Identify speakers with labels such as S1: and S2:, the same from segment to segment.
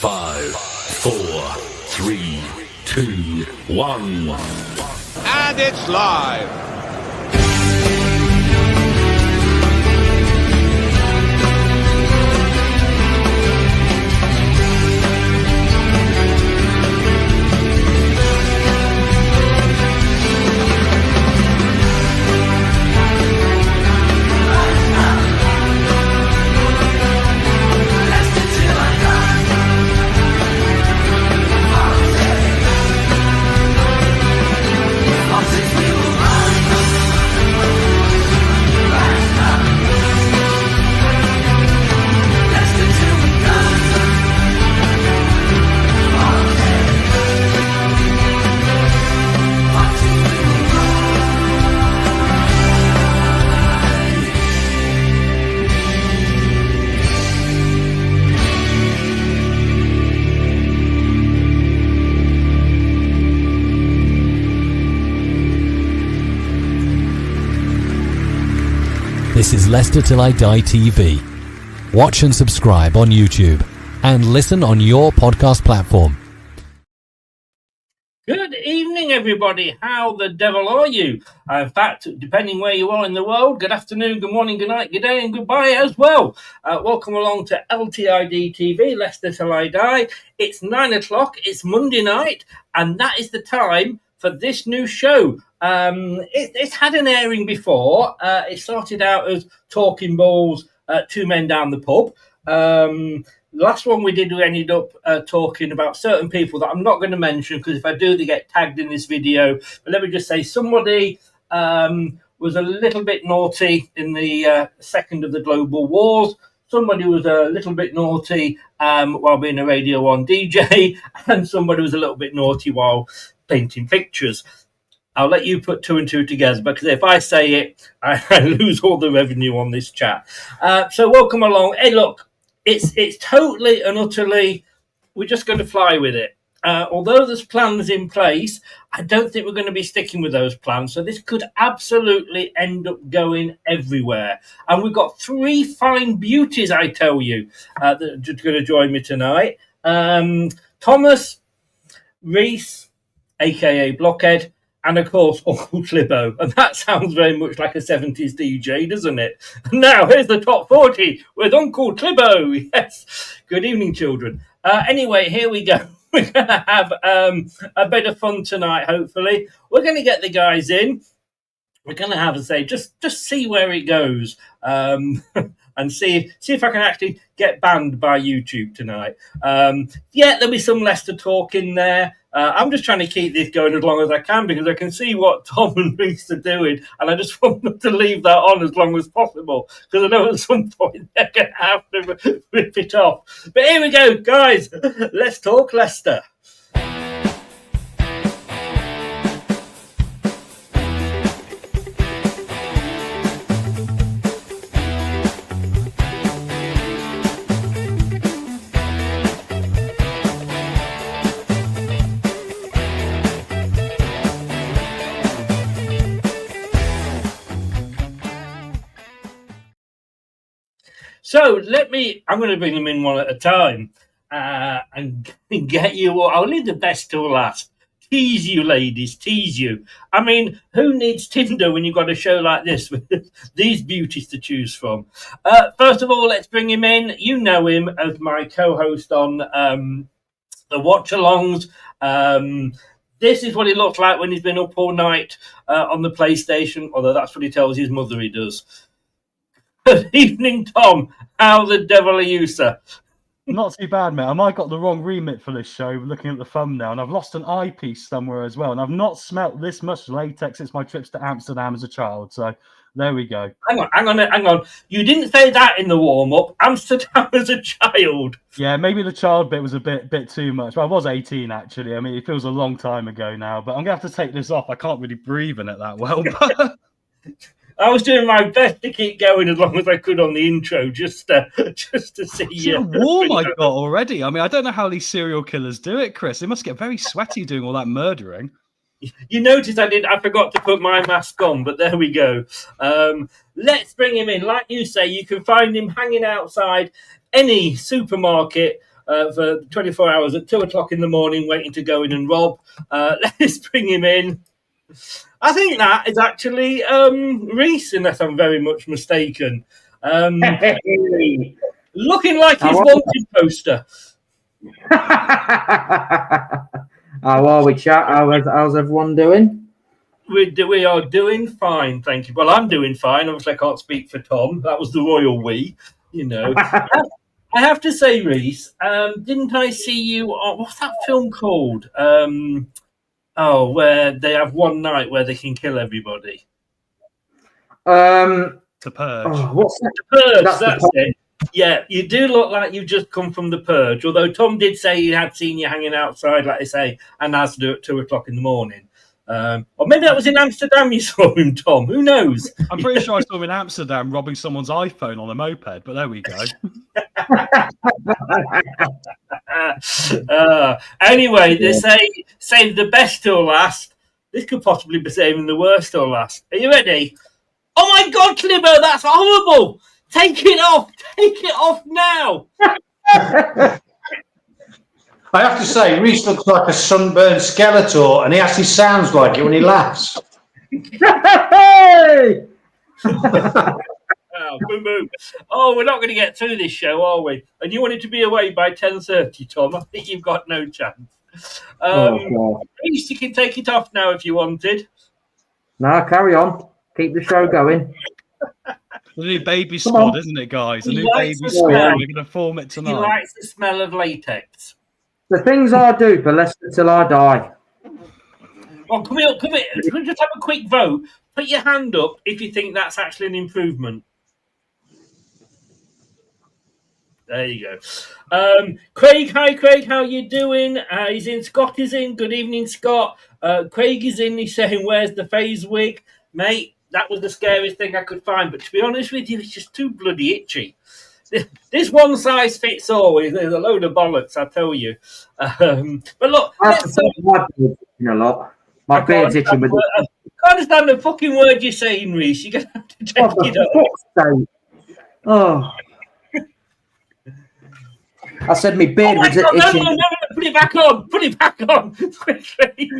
S1: 5, 4, 3, 2, 1.
S2: And it's live.
S3: This is Leicester Till I Die TV. Watch and subscribe on YouTube and listen on your podcast platform.
S4: Good evening, everybody. How the devil are you? In fact, depending where you are in the world, good afternoon, good morning, good night, good day, and goodbye as well. Welcome along to LTID TV, Leicester Till I Die. It's 9 o'clock, it's Monday night, and that is the time for this new show. It's had an airing before. It started out as Talking Balls, Two Men Down the Pub. The last one we did, we ended up talking about certain people that I'm not going to mention, because if I do, they get tagged in this video. But let me just say, somebody was a little bit naughty in the second of the global wars. Somebody was a little bit naughty while being a Radio 1 DJ, and somebody was a little bit naughty while painting pictures. I'll let you put two and two together, because if I say it, I lose all the revenue on this chat. So welcome along. Hey, look, it's totally and utterly, we're just going to fly with it. Although there's plans in place, I don't think we're going to be sticking with those plans. So this could absolutely end up going everywhere. And we've got three fine beauties, I tell you, that are going to join me tonight. Thomas, Reece, a.k.a. Blockhead, and, of course, Uncle Clibbo. And that sounds very much like a 70s DJ, doesn't it? Now, here's the top 40 with Uncle Clibbo. Yes. Good evening, children. Anyway, here we go. We're going to have a bit of fun tonight, hopefully. We're going to get the guys in. We're going to have, as I say, just see where it goes. And see if I can actually get banned by YouTube tonight. There'll be some Leicester talk in there. I'm just trying to keep this going as long as I can, because I can see what Tom and Reece are doing, and I just want them to leave that on as long as possible, because I know at some point they're going to have to rip it off. But here we go, guys. Let's talk Leicester. So I'm going to bring them in one at a time and get you all. I'll leave the best till last. Tease you, ladies, tease you. I mean, who needs Tinder when you've got a show like this with these beauties to choose from? First of all, let's bring him in. You know him as my co-host on the watch-alongs. This is what he looks like when he's been up all night on the PlayStation, although that's what he tells his mother he does. Good evening, Tom. How the devil are you, sir?
S5: Not too bad, mate. I might have got the wrong remit for this show, looking at the thumbnail, and I've lost an eyepiece somewhere as well, and I've not smelt this much latex since my trips to Amsterdam as a child, so there we go.
S4: Hang on. You didn't say that in the warm-up. Amsterdam as a child.
S5: Yeah, maybe the child bit was a bit too much. Well, I was 18, actually. I mean, it feels a long time ago now, but I'm going to have to take this off. I can't really breathe in it that well, but...
S4: I was doing my best to keep going as long as I could on the intro, just to see you.
S5: How warm I got already. I mean, I don't know how these serial killers do it, Chris. They must get very sweaty doing all that murdering.
S4: You notice I forgot to put my mask on, but there we go. Let's bring him in. Like you say, you can find him hanging outside any supermarket for 24 hours at 2 o'clock in the morning, waiting to go in and rob. Let's bring him in. I think that is actually Reece, unless I'm very much mistaken. Looking like his wanted poster.
S6: How are we, chat? How's everyone doing?
S4: We are doing fine, thank you. Well, I'm doing fine. Obviously, I can't speak for Tom. That was the royal we, you know. I have to say, Reece, didn't I see you on, what's that film called? Where they have one night where they can kill everybody.
S5: The Purge.
S6: What's that?
S4: The Purge, that's it. Yeah, you do look like you've just come from the Purge, although Tom did say he had seen you hanging outside, like I say, and Asda at 2 o'clock in the morning. Or maybe that was in Amsterdam you saw him, Tom. Who knows?
S5: I'm pretty sure I saw him in Amsterdam robbing someone's iPhone on a moped, but there we go.
S4: Anyway, they say save the best till last. This could possibly be saving the worst till last. Are you ready? Oh my God, Clibbo, that's horrible! Take it off! Take it off now!
S7: I have to say, Reece looks like a sunburned Skeletor, and he actually sounds like it when he laughs.
S6: Hey!
S4: Oh, boom, boom. Oh, we're not going to get through this show, are we? And you wanted to be away by 10:30, Tom. I think you've got no chance. Reece, you can take it off now if you wanted.
S6: No, carry on. Keep the show going.
S5: The new baby squad, isn't it, guys? The new baby squad. We're going to form it tonight.
S4: He likes the smell of latex.
S6: The things I do for Leicester till I die.
S4: Oh, come here. Can we just have a quick vote? Put your hand up if you think that's actually an improvement. There you go. Craig, hi Craig, how you doing? He's in. Scott is in. Good evening, Scott. Craig is in. He's saying, "Where's the phase wig, mate?" That was the scariest thing I could find. But to be honest with you, it's just too bloody itchy. This one size fits all. There's a load of bollocks, I tell you. But look,
S6: my beard's itching a lot. My beard's itching with
S4: I can't understand the fucking word you're saying, Reece. You're going to have to take it up.
S6: Oh. I said my beard was itching.
S4: No, put it back on. Put it back on.
S6: I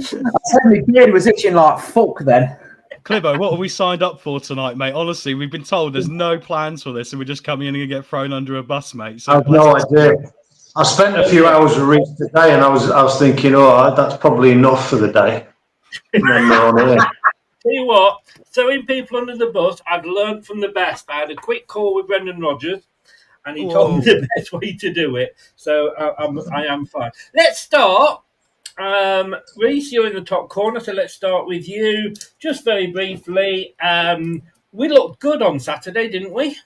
S6: said my beard was itching like fuck then.
S5: Clibbo, what have we signed up for tonight, mate? Honestly, we've been told there's no plans for this, and we're just coming in and get thrown under a bus, mate. So
S7: I've no idea. I spent a few hours with Reece today, and I was thinking, that's probably enough for the day. And then we're on here.
S4: Tell you what, throwing people under the bus, I've learned from the best. I had a quick call with Brendan Rodgers, and he told me the best way to do it. So I am fine. Let's start. Reece, you're in the top corner, so let's start with you. Just very briefly, we looked good on Saturday, didn't we?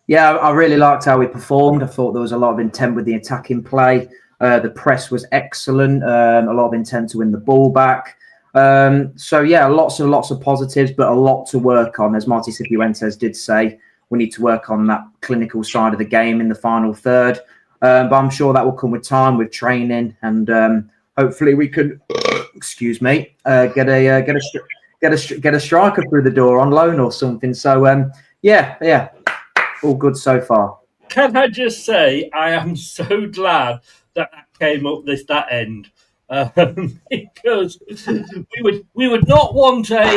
S6: Yeah, I really liked how we performed. I thought there was a lot of intent with the attacking play. The press was excellent. A lot of intent to win the ball back. So yeah, lots of positives, but a lot to work on. As Marty Cifuentes did say, we need to work on that clinical side of the game in the final third. But I'm sure that will come with time, with training, and hopefully we could, get a striker through the door on loan or something. So yeah, all good so far.
S4: Can I just say I am so glad that came up that end because we would not want a.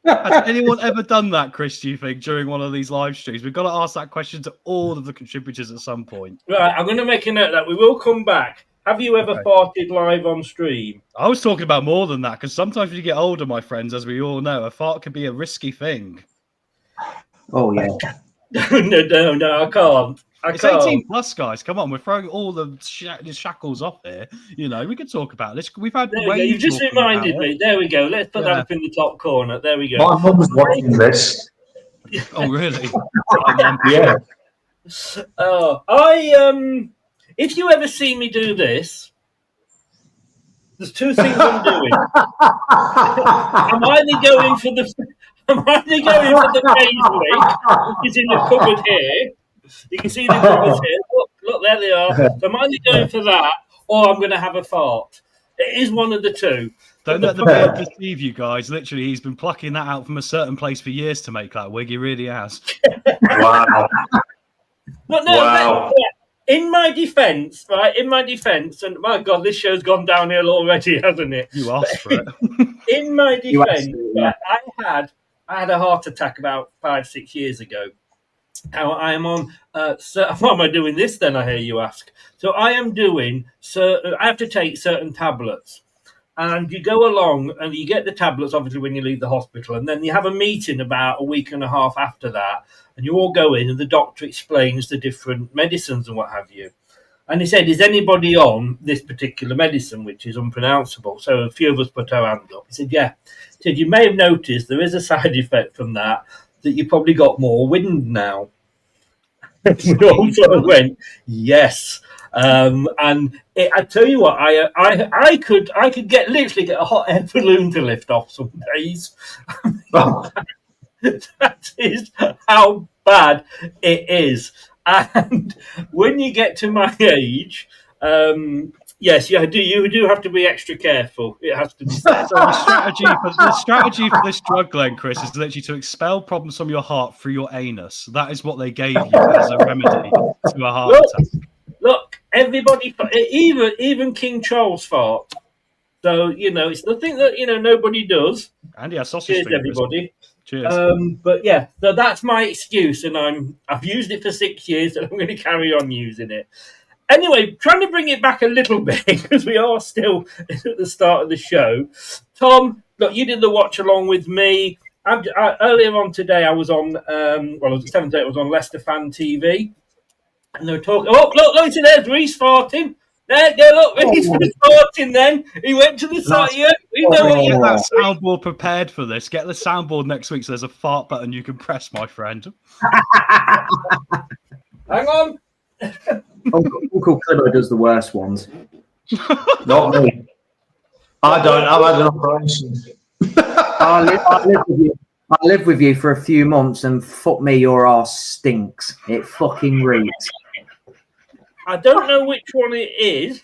S5: Has anyone ever done that, Chris, do you think, during one of these live streams? We've got to ask that question to all of the contributors at some point.
S4: Right, I'm going to make a note of that. We will come back. Have you ever farted live on stream?
S5: I was talking about more than that, because sometimes when you get older, my friends, as we all know, a fart can be a risky thing.
S6: Oh, yeah.
S4: No, I can't.
S5: It's 18 plus, guys. Come on, we're throwing all the shackles off here. You know, we could talk about this. We've had.
S4: You just reminded me. There we go. Let's put that up in the top corner. There we go.
S7: My mum's watching this.
S5: Oh, really?
S7: Yeah.
S4: If you ever see me do this, there's two things I'm doing. I'm either going for the phase link, which is in the cupboard here. You can see the covers here. Look, there they are. So I'm either going for that or I'm going to have a fart. It is one of the two.
S5: Don't let the beard deceive you guys. Literally, he's been plucking that out from a certain place for years to make that wig. He really has.
S7: Wow.
S4: But no,
S7: Wow.
S4: in my defence, right? In my defence, and my God, this show's gone downhill already, hasn't it?
S5: You asked for it.
S4: In my defence,
S6: yeah.
S4: I had a heart attack about 5-6 years ago. Now I am on. Why am I doing this? Then I hear you ask. So I am doing. I have to take certain tablets, and you go along and you get the tablets obviously when you leave the hospital, and then you have a meeting about a week and a half after that, and you all go in and the doctor explains the different medicines and what have you. And he said, "Is anybody on this particular medicine, which is unpronounceable?" So a few of us put our hands up. He said, "Yeah." He said, "You may have noticed there is a side effect from that you probably got more wind now." We all sort of went, "Yes." And I tell you what, I could literally get a hot air balloon to lift off some days. That is how bad it is. And when you get to my age, yes, you do have to be extra careful. It has to be said.
S5: So the strategy for this drug, Glenn, Chris, is literally to expel problems from your heart through your anus. That is what they gave you as a remedy to a heart attack.
S4: Look, everybody, even King Charles fart. So it's nothing that nobody does.
S5: And yeah, sausage
S4: Cheers,
S5: fingers.
S4: everybody.
S5: Cheers.
S4: But yeah, so that's my excuse, and I've used it for 6 years, and I'm going to carry on using it. Anyway, trying to bring it back a little bit because we are still at the start of the show. Tom, look, you did the watch along with me. Earlier on today, I was on. It was at 7:30. I was on Leicester Fan TV, and they were talking. Oh, look! There's Reece farting. There, look, Reece was farting. Then he went to the side. Yeah, we know what
S5: Get that soundboard prepared for this. Get the soundboard next week, so there's a fart button you can press, my friend.
S4: Hang on.
S6: Uncle Clibbo does the worst ones.
S7: Not me. I don't. I've had an operation.
S6: I live with you for a few months, and fuck me, your arse stinks. It fucking reeks.
S4: I don't know which one it is.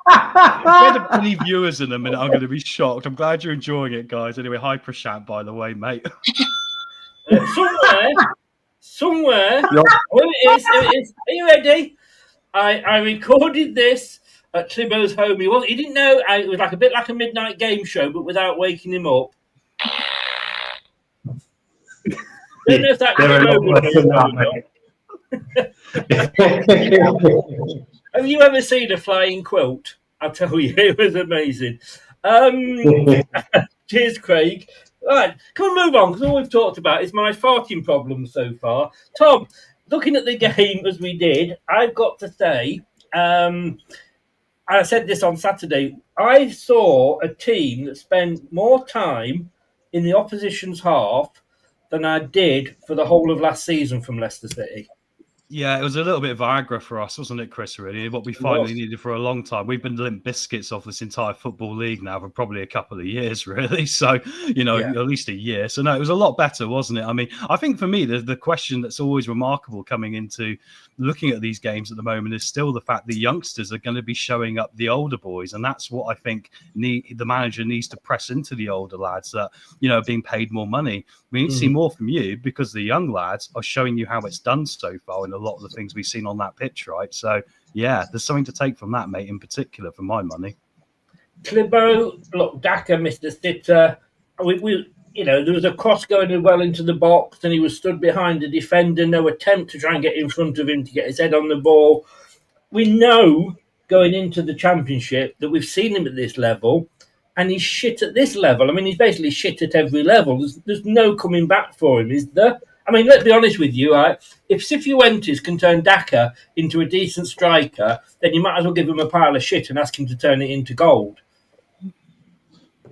S5: If we had any viewers in a minute, I'm going to be shocked. I'm glad you're enjoying it, guys. Anyway, hi Prashant, by the way, mate.
S4: Somewhere. Oh, it is. Are you ready? I recorded this at Clibbo's home. He didn't know. It was a bit like a midnight game show, but without waking him up. Don't know if that Have you ever seen a flying quilt? I tell you, it was amazing. Cheers, Craig. All right, can we move on? Because all we've talked about is my farting problem so far. Tom, looking at the game as we did, I've got to say, I said this on Saturday, I saw a team that spent more time in the opposition's half than I did for the whole of last season from Leicester City.
S5: Yeah, it was a little bit of Viagra for us, wasn't it, Chris, really? What we finally needed for a long time. We've been limp biscuits off this entire football league now for probably a couple of years, really. So, at least a year. So, no, it was a lot better, wasn't it? I mean, I think for me, the question that's always remarkable coming into looking at these games at the moment is still the fact the youngsters are going to be showing up the older boys. And that's what I think the manager needs to press into the older lads that, are being paid more money. We need to see more from you because the young lads are showing you how it's done so far in a lot of the things we've seen on that pitch, right? So, yeah, there's something to take from that, mate, in particular, for my money.
S4: Clibbo, look, Daka, Mr. Sitter, there was a cross going well into the box and he was stood behind the defender, no attempt to try and get in front of him to get his head on the ball. We know going into the Championship that we've seen him at this level and he's shit at this level. I mean, he's basically shit at every level. There's no coming back for him, is there? I mean, let's be honest with you, right? If Cifuentes can turn Daka into a decent striker, then you might as well give him a pile of shit and ask him to turn it into gold.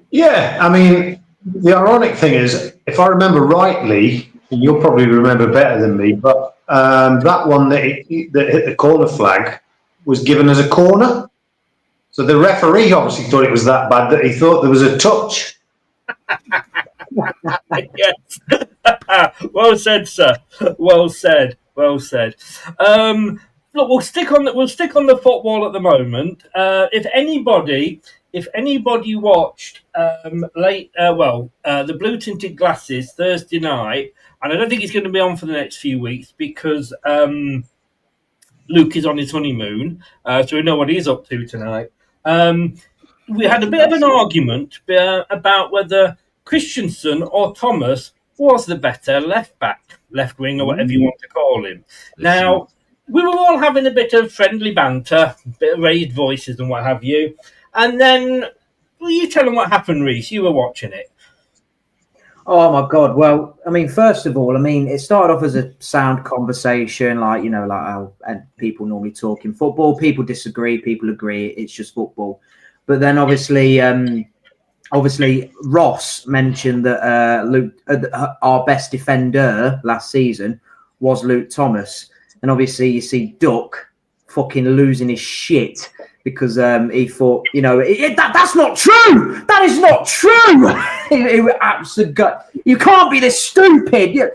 S7: Yeah, I mean, the ironic thing is, if I remember rightly, and you'll probably remember better than me, but that one that hit the corner flag was given as a corner. So the referee obviously thought it was that bad that he thought there was a touch.
S4: Yes. Well said, sir. Well said. Look, we'll stick on the football at the moment. If anybody if anybody watched the Blue Tinted Glasses Thursday night, and I don't think it's going to be on for the next few weeks because Luke is on his honeymoon, so we know what he's up to tonight. We had a bit of an argument about whether Christensen or Thomas was the better left back, left wing, or whatever you want to call him. Now, we were all having a bit of friendly banter, a bit of raised voices and what have you. And then, will you tell them what happened, Reece? You were watching it.
S6: Oh my God! Well, I mean, first of all, I mean, it started off as a sound conversation, like how people normally talk in football. People disagree, people agree. It's just football. But then, obviously, Ross mentioned that Luke, our best defender last season, was Luke Thomas, and obviously, you see Duck fucking losing his shit. Because he thought, that's not true. That is not true. You can't be this stupid.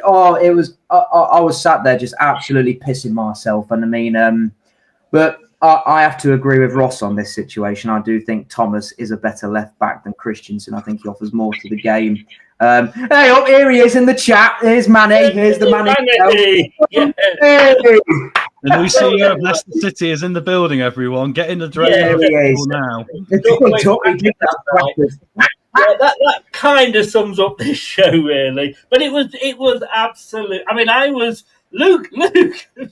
S6: I was sat there just absolutely pissing myself. And I mean, but I have to agree with Ross on this situation. I do think Thomas is a better left back than Christensen. I think he offers more to the game. Hey, here he is in the chat. Here's Manny. Here's the Manny.
S4: Hey.
S5: The new CEO of Leicester City is in the building, everyone. Get in the dressing room now.
S4: That kind of sums up this show, really. But it was absolute. I mean, Luke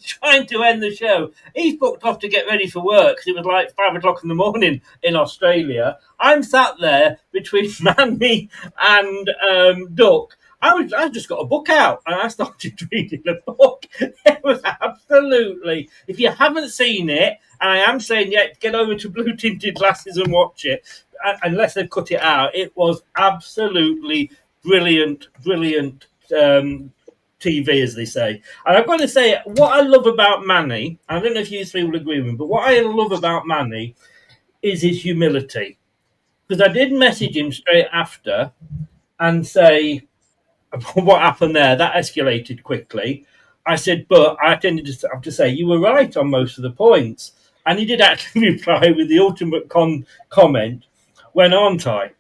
S4: trying to end the show. He's booked off to get ready for work because it was like 5 o'clock in the morning in Australia. I'm sat there between Manny and Duck. I just got a book out and I started reading the book. It was absolutely, if you haven't seen it, and I am saying, get over to Blue Tinted Glasses and watch it, unless they've cut it out. It was absolutely brilliant TV, as they say. And I've got to say, what I love about Manny, I don't know if you three will agree with me, but what I love about Manny is his humility. Because I did message him straight after and say, what happened there? That escalated quickly. I said, but I tended to have to say, you were right on most of the points. And he did actually reply with the ultimate comment, when aren't I?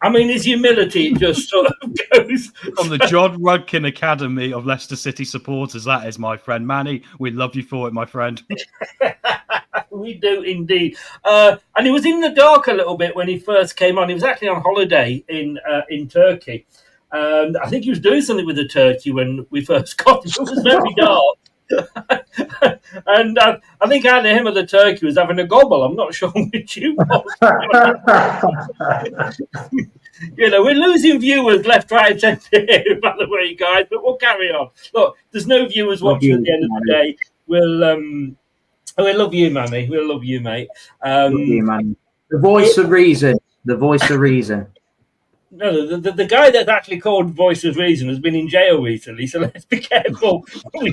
S4: I mean, his humility just sort of goes...
S5: From the John Rudkin Academy of Leicester City supporters, that is my friend. Manny, we love you for it, my friend.
S4: We do indeed. And he was in the dark a little bit when he first came on. He was actually on holiday in Turkey. And I think he was doing something with the turkey when we first got him. It was very dark. And I think either him or the turkey was having a gobble. I'm not sure which you was. We're losing viewers left, right, and centre here, by the way, guys, but we'll carry on. Look, there's no viewers watching at the end of the day. We'll love you, Manny. We'll love you, mate.
S6: Love you, man. The voice of reason. The voice of reason.
S4: No, the guy that's actually called Voice of Reason has been in jail recently, so let's be careful. He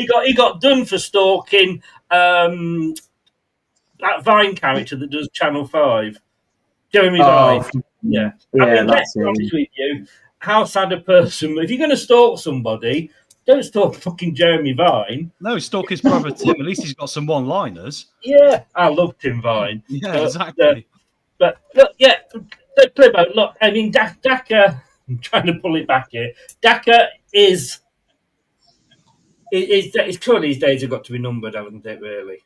S4: got done for stalking that Vine character that does Channel 5. Jeremy Vine. Yeah. I mean, let's be honest with you. How sad a person. If you're going to stalk somebody, don't stalk fucking Jeremy Vine.
S5: No, stalk his brother Tim. At least he's got some one-liners.
S4: Yeah, I love Tim Vine.
S5: Yeah, exactly.
S4: But look, Clibbo, look, I mean, Daka, I'm trying to pull it back here. Daka is currently his days have got to be numbered, haven't they, really?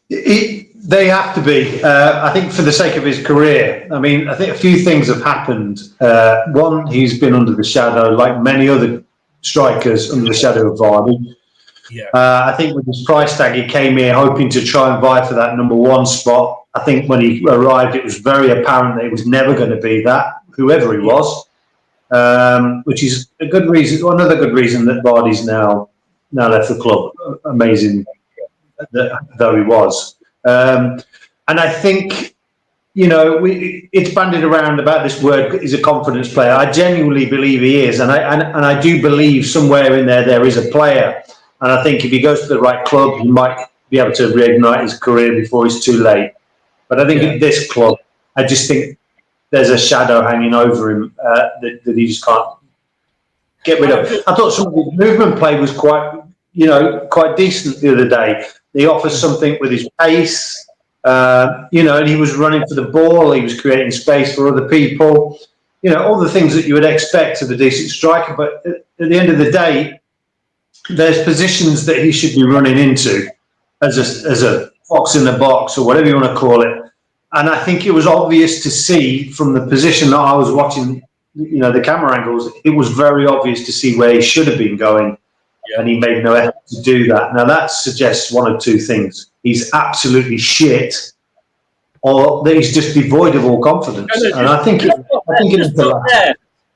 S7: They have to be. I think for the sake of his career. I mean, I think a few things have happened. One, he's been under the shadow, like many other strikers, under the shadow of Vardy.
S4: Yeah.
S7: I think with his price tag, he came here hoping to try and vie for that number one spot. I think when he arrived, it was very apparent that it was never going to be that, whoever he was, which is a good reason. Another good reason that Vardy's now left the club. Amazing, though he was. And I think, it's bandied around about this word. He's a confidence player. I genuinely believe he is, and I do believe somewhere in there is a player. And I think if he goes to the right club, he might be able to reignite his career before it's too late. But I think at this club, I just think there's a shadow hanging over him that he just can't get rid of. I thought some of his movement play was quite decent the other day. He offers something with his pace. And he was running for the ball. He was creating space for other people. All the things that you would expect of a decent striker. But at the end of the day, there's positions that he should be running into as a fox in the box or whatever you want to call it. And I think it was obvious to see from the position that I was watching, the camera angles, it was very obvious to see where he should have been going. Yeah. And he made no effort to do that. Now, that suggests one of two things. He's absolutely shit, or that he's just devoid of all confidence. And I think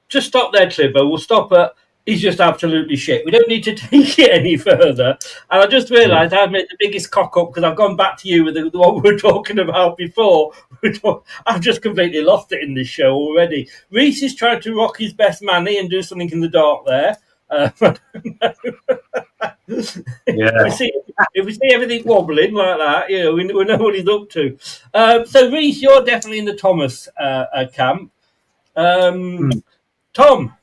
S4: just stop there, Clibbo. We'll stop at he's just absolutely shit. We don't need to take it any further. And I just realised I've made the biggest cock up because I've gone back to you with the one we were talking about before. I've just completely lost it in this show already. Reece is trying to rock his best Manny and do something in the dark there. If we see everything wobbling like that, we know what he's up to. So Reece, you're definitely in the Thomas camp. Tom,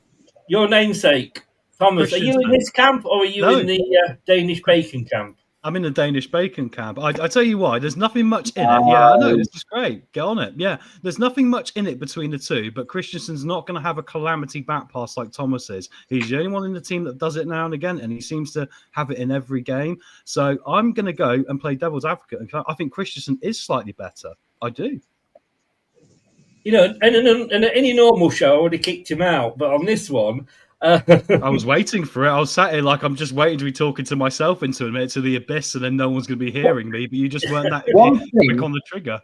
S4: your namesake, Thomas, are you in this camp or are you in the Danish bacon camp?
S5: I'm in the Danish bacon camp. I tell you why, there's nothing much in it. Yeah, I know, this is great. Get on it. Yeah, there's nothing much in it between the two, but Christensen's not going to have a calamity back pass like Thomas is. He's the only one in the team that does it now and again, and he seems to have it in every game. So I'm going to go and play devil's advocate. I think Christensen is slightly better. I do.
S4: In any normal show, I would have kicked him out, but on this one...
S5: I was waiting for it. I was sat here like I'm just waiting to be talking to myself into a minute to the abyss, and then no one's going to be hearing me. But you just weren't that quick on the trigger.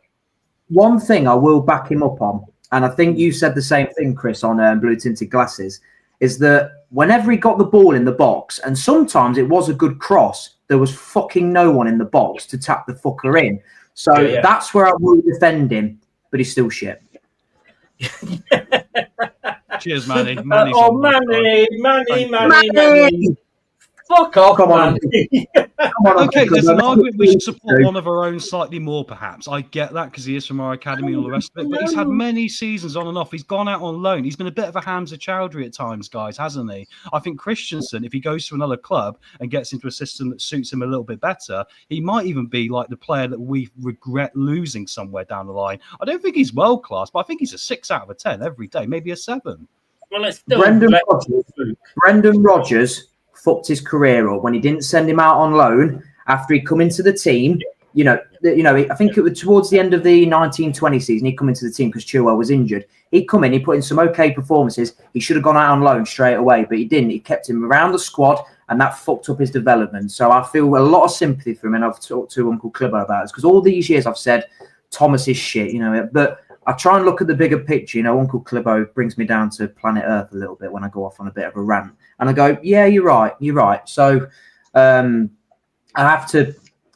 S6: One thing I will back him up on, and I think you said the same thing, Chris, on Blue Tinted Glasses, is that whenever he got the ball in the box, and sometimes it was a good cross, there was fucking no one in the box to tap the fucker in. So that's where I will defend him, but he's still shit.
S5: Cheers, Manny.
S4: Manny. Fuck off,
S6: Come on.
S5: Okay, there's an argument we should support one of our own slightly more, perhaps. I get that because he is from our academy and all the rest of it, but he's had many seasons on and off. He's gone out on loan. He's been a bit of a Hamza Chowdhury at times, guys, hasn't he? I think Christensen, if he goes to another club and gets into a system that suits him a little bit better, he might even be like the player that we regret losing somewhere down the line. I don't think he's world-class, but I think he's a 6 out of 10 every day, maybe a 7.
S4: Well,
S6: Brendan Rodgers fucked his career up when he didn't send him out on loan after he'd come into the team. I think it was towards the end of the 1920 season, he'd come into the team because Chilwell was injured. He'd come in, he put in some okay performances. He should have gone out on loan straight away, but he didn't. He kept him around the squad, and that fucked up his development. So I feel a lot of sympathy for him, and I've talked to Uncle Clibbo about this because all these years I've said Thomas is shit, but I try and look at the bigger picture. Uncle Clibbo brings me down to planet Earth a little bit when I go off on a bit of a rant. And I go, yeah, you're right. So I have to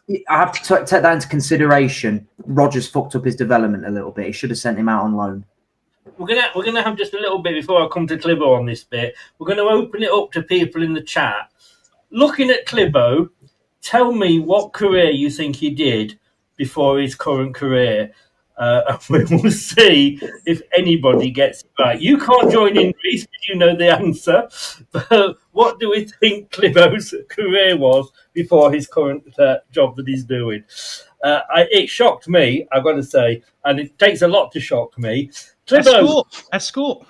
S6: take that into consideration. Rodgers fucked up his development a little bit. He should have sent him out on loan.
S4: We're gonna have just a little bit before I come to Clibbo on this bit. We're going to open it up to people in the chat. Looking at Clibbo, tell me what career you think he did before his current career. And we will see if anybody gets it right. You can't join in, Reece, because you know the answer. But what do we think Clibbo's career was before his current job that he's doing? It shocked me, I've got to say, and it takes a lot to shock me. Clibbo,
S5: Escort.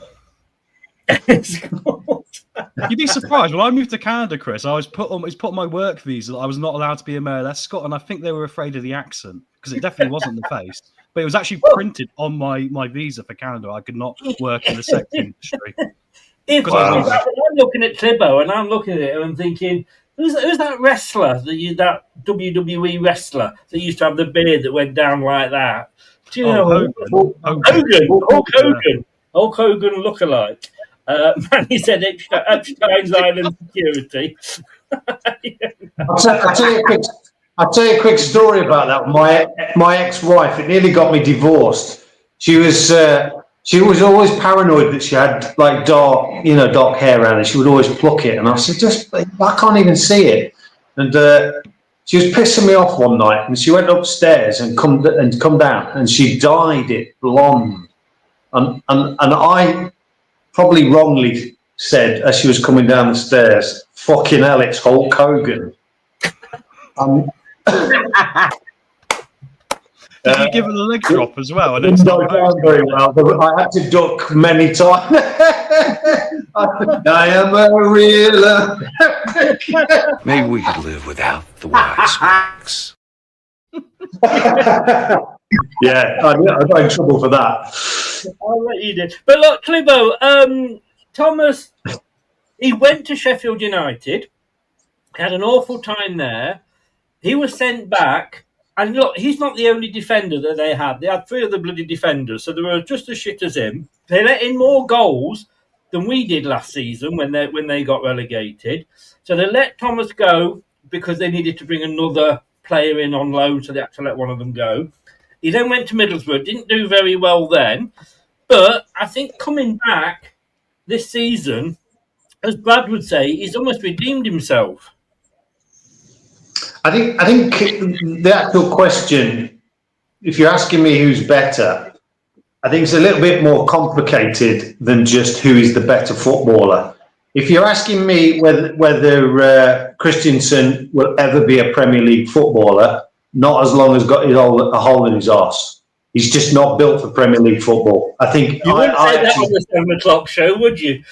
S5: You'd be surprised. When I moved to Canada, Chris, I was put on my work visa that I was not allowed to be a male escort, and I think they were afraid of the accent because it definitely wasn't the face. But it was actually printed on my visa for Canada. I could not work in the sex industry.
S4: I'm looking at Clibbo and I'm looking at it and I'm thinking, who's that wrestler, that WWE wrestler that used to have the beard that went down like that? Do you know? Hulk Hogan. Hulk Hogan lookalike. Manny said Epstein's Island security.
S7: I'll tell you a quick story about that. My ex-wife, it nearly got me divorced. She was always paranoid that she had like dark hair around it. She would always pluck it, and I said, I can't even see it. And she was pissing me off one night, and she went upstairs and come down, and she dyed it blonde. And I probably wrongly said as she was coming down the stairs, "Fucking hell, it's Hulk Hogan."
S5: Did you give it a leg drop as well?
S7: It didn't go down very well. I had to duck many times. I am a real.
S1: Maybe we could live without the wisecracks.
S7: Yeah, I got in trouble for that.
S4: I'll let you do. But look, Clibbo, Thomas, he went to Sheffield United, had an awful time there. He was sent back. And look, he's not the only defender that they had. They had 3 other bloody defenders, so they were just as shit as him. They let in more goals than we did last season when they got relegated. So they let Thomas go because they needed to bring another player in on loan, so they had to let one of them go. He then went to Middlesbrough, didn't do very well then. But I think coming back this season, as Brad would say, he's almost redeemed himself.
S7: I think the actual question, if you're asking me who's better, I think it's a little bit more complicated than just who is the better footballer. If you're asking me whether Christensen will ever be a Premier League footballer, not as long as he's got a hole in his arse. He's just not built for Premier League football. I think
S4: you wouldn't say that on the 7 o'clock show, would you?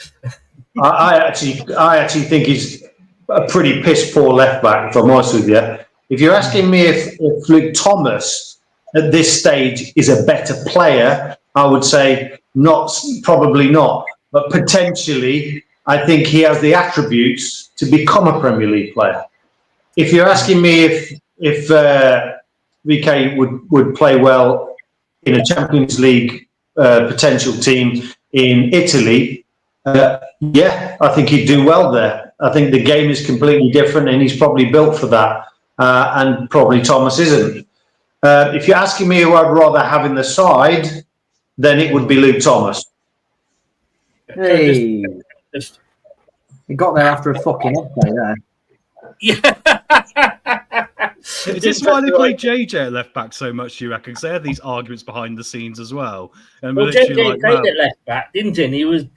S7: I actually think he's a pretty piss poor left back, if I'm honest with you. If you're asking me if Luke Thomas at this stage is a better player, I would say probably not. But potentially, I think he has the attributes to become a Premier League player. If you're asking me if VK would play well in a Champions League potential team in Italy, yeah, I think he'd do well there. I think the game is completely different and he's probably built for that. And probably Thomas isn't. If you're asking me who I'd rather have in the side, then it would be Luke Thomas.
S6: Hey. He got there after a fucking essay there.
S4: Yeah.
S5: Is this why they play JJ at left back so much, do you reckon? Because they had these arguments behind the scenes as well. And
S4: well, JJ played at left back, didn't he?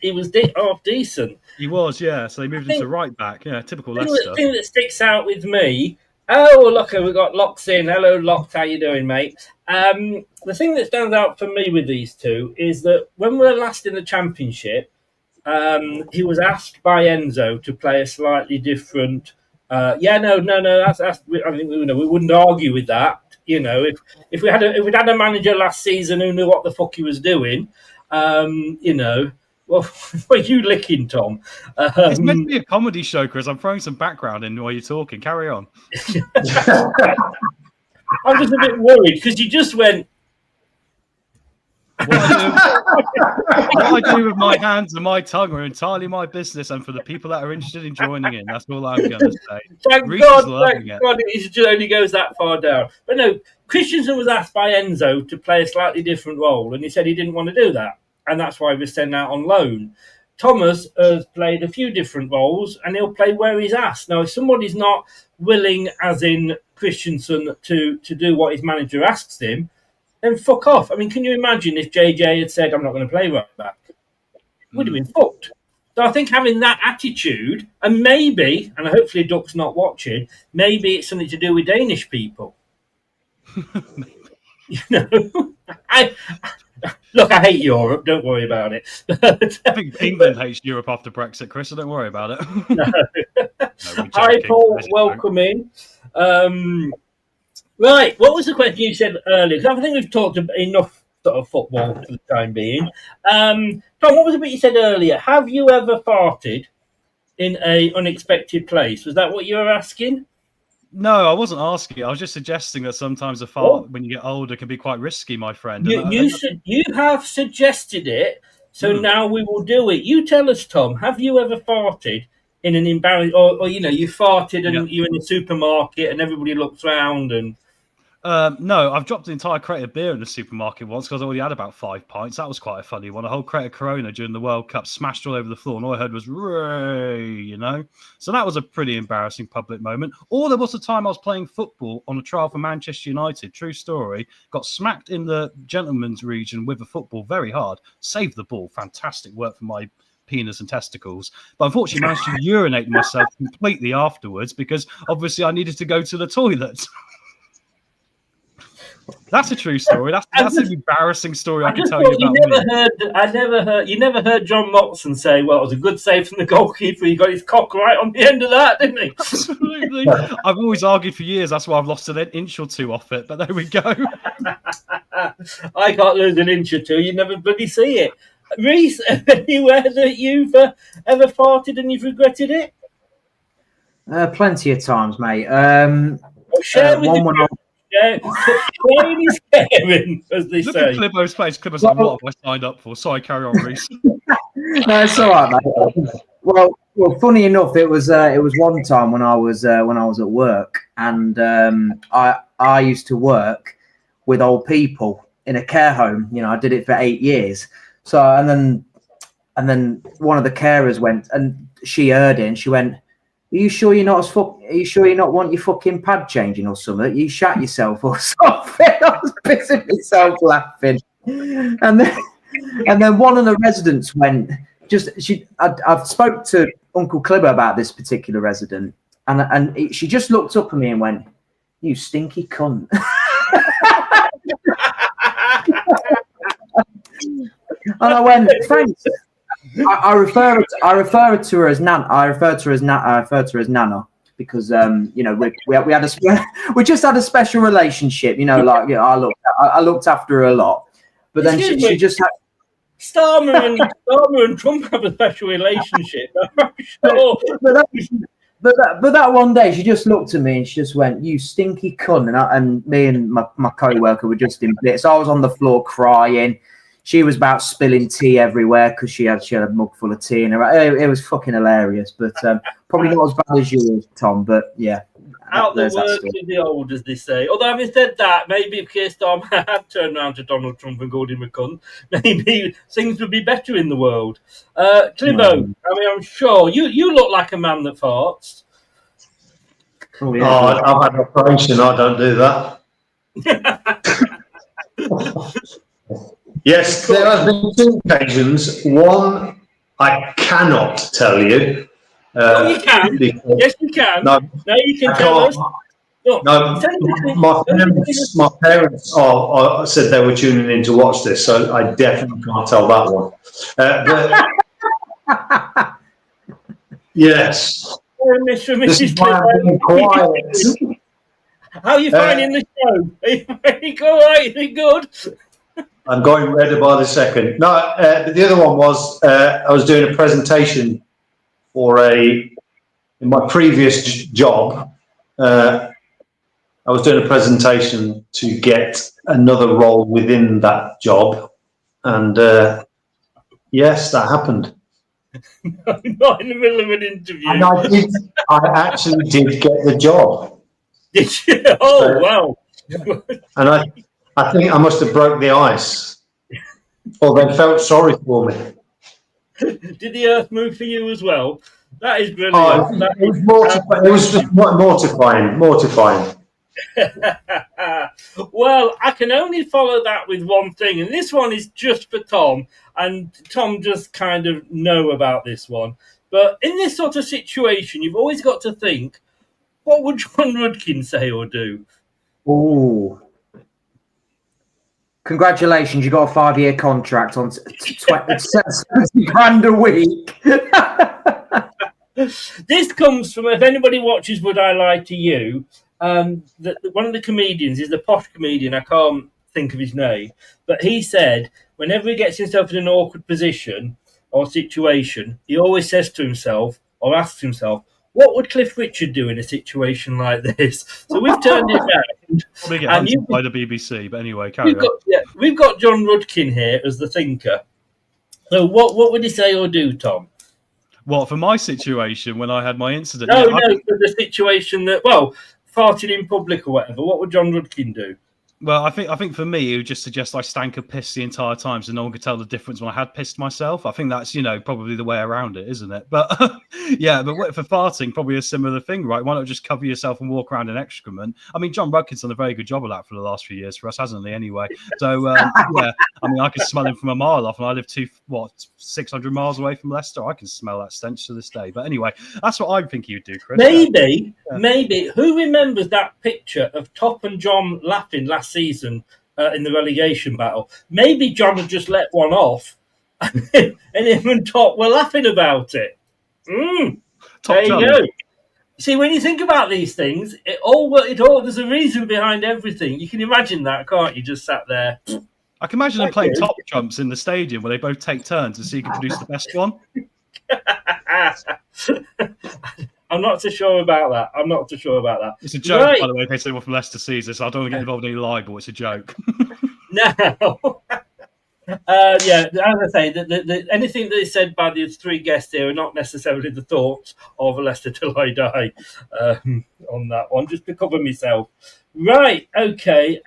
S4: He was half decent.
S5: He was, yeah. So they moved him to right back. Yeah, typical Leicester.
S4: The thing that sticks out with me. Oh, look, we've got Locks in. Hello, Locks. How you doing, mate? The thing that stands out for me with these two is that when we were last in the Championship, he was asked by Enzo to play a slightly different. That's. I think we wouldn't argue with that. You know, if we'd had a manager last season who knew what the fuck he was doing, you know. Well, what are you licking, Tom?
S5: It's meant to be a comedy show, Chris. I'm throwing some background in while you're talking. Carry on.
S4: I'm just a bit worried because you just went.
S5: What I do with my hands and my tongue are entirely my business, and for the people that are interested in joining in, that's all I'm going to say.
S4: Thank God it just only goes that far down. But no, Christensen was asked by Enzo to play a slightly different role, and he said he didn't want to do that, and that's why he was sent out on loan. Thomas has played a few different roles, and he'll play where he's asked. Now, if somebody's not willing, as in Christensen, to do what his manager asks him, then fuck off. I mean, can you imagine if JJ had said, I'm not going to play right back? Would have been fucked. So I think having that attitude, and maybe, and hopefully Duck's not watching, maybe it's something to do with Danish people. You know, look, I hate Europe. Don't worry about it.
S5: I think England hates Europe after Brexit, Chris, so don't worry about it.
S4: No, hi, Paul. Welcome in. Right, what was the question you said earlier? Because I think we've talked enough sort of football for the time being. Tom, what was the bit you said earlier? Have you ever farted in an unexpected place? Was that what you were asking?
S5: No, I wasn't asking. I was just suggesting that sometimes a fart, when you get older, can be quite risky, my friend.
S4: You have suggested it, so now we will do it. You tell us, Tom, have you ever farted in an embarrassing, or you know, you farted and you're in the supermarket and everybody looks round and...
S5: No, I've dropped an entire crate of beer in the supermarket once because I already had about 5 pints. That was quite a funny one. A whole crate of Corona during the World Cup smashed all over the floor, and all I heard was "Ray," you know. So that was a pretty embarrassing public moment. Or there was a time I was playing football on a trial for Manchester United. True story. Got smacked in the gentleman's region with a football very hard. Saved the ball. Fantastic work for my penis and testicles. But unfortunately managed to urinate myself completely afterwards because obviously I needed to go to the toilet. That's a true story. That's an embarrassing story I can tell you about.
S4: You never heard John Motson say, "Well, it was a good save from the goalkeeper. He got his cock right on the end of that, didn't he?"
S5: Absolutely. I've always argued for years that's why I've lost an inch or two off it. But there we go.
S4: I can't lose an inch or two. You never bloody see it. Reece, anywhere that you've ever farted and you've regretted it?
S6: Plenty of times, mate.
S4: Share with sharing is caring, as they
S5: Look
S4: say.
S5: at Clibbo's face. Clibbo's like, what have I signed up for? Sorry, carry on, Reece.
S6: No, it's all right, mate. Well, funny enough, it was one time when I was at work, and I used to work with old people in a care home. You know, I did it for 8 years. So and then one of the carers went, and she heard it, and she went, "Are you sure you're not Are you sure you're not want your fucking pad changing or something? You shat yourself or something?" I was pissing myself laughing, and then one of the residents went. I've spoke to Uncle Clibbo about this particular resident, and she just looked up at me and went, "You stinky cunt." And I went, "Thanks." I refer to her as Nan. I refer to her as Nana because you know we had we just had a special relationship. You know, like I looked after her a lot, but then she just had.
S4: Starmer and Trump have a special relationship. I'm sure.
S6: But that one day, she just looked at me and she just went, "You stinky cunt," and me and my co-worker were just in bits. I was on the floor crying. She was about spilling tea everywhere because she had a mug full of tea, and it was fucking hilarious. But probably not as bad as yours, Tom. But yeah.
S4: Out the work of the old, as they say. Although, having said that, maybe if Keir Starmer had turned around to Donald Trump and called him a cunt, maybe things would be better in the world. Clibbo, I mean, I'm sure you look like a man that farts.
S7: Oh, yeah. I've had an operation. I don't do that. Yes, there have been 2 occasions. One, I cannot tell you.
S4: You can. Yes, you can. No, you can tell us.
S7: No, my parents said they were tuning in to watch this, so I definitely can't tell that one. But, yes.
S4: Mr. and Mrs. Clibbo. How are you finding the show? Are you finding all right? Is it good?
S7: I'm going redder by the second. No, but the other one was I was doing a presentation in my previous job. I was doing a presentation to get another role within that job, and yes, that happened.
S4: Not in the middle of an interview.
S7: And I actually did get the job.
S4: Did you? Oh, wow.
S7: And I think I must have broke the ice, or they felt sorry for me.
S4: Did the earth move for you as well? That is brilliant.
S7: It was mortifying. It was just mortifying.
S4: Well, I can only follow that with one thing, and this one is just for Tom, and Tom just kind of know about this one. But in this sort of situation, you've always got to think, what would John Rudkin say or do?
S6: Oh. Congratulations, you got a 5-year contract on 70 grand a week.
S4: This comes from, if anybody watches Would I Lie to You, one of the comedians is the posh comedian, I can't think of his name, but he said whenever he gets himself in an awkward position or situation, he always says to himself or asks himself, what would Cliff Richard do in a situation like this? So we've turned it around.
S5: Probably get hunted by the BBC, but anyway, carry on.
S4: We've got John Rudkin here as the thinker. So what would he say or do, Tom?
S5: Well, for my situation, when I had my incident...
S4: No, for the situation that, farting in public or whatever, what would John Rudkin do?
S5: Well, I think for me, it would just suggest I stank of piss the entire time so no one could tell the difference when I had pissed myself. I think that's, probably the way around it, isn't it? But yeah, but for farting, probably a similar thing, right? Why not just cover yourself and walk around in excrement? I mean, John Rudkin's done a very good job of that for the last few years for us, hasn't he, anyway? So, yeah, I mean, I can smell him from a mile off, and I live 600 miles away from Leicester. I can smell that stench to this day. But anyway, that's what I think you'd do, Chris.
S4: Maybe. Who remembers that picture of Top and John laughing last last season in the relegation battle. Maybe John had just let one off, and him and Top were laughing about it. There you go. See, when you think about these things, there's a reason behind everything. You can imagine that, can't you? Just sat there.
S5: I can imagine them playing top trumps in the stadium where they both take turns and see who can produce the best one.
S4: I'm not so sure about that.
S5: It's a joke, by the way, in case anyone from Leicester sees this. I don't want to get involved in any libel. It's a joke.
S4: No. As I say, anything that is said by the three guests here are not necessarily the thoughts of Leicester Till I Die on that one, just to cover myself. Right, okay.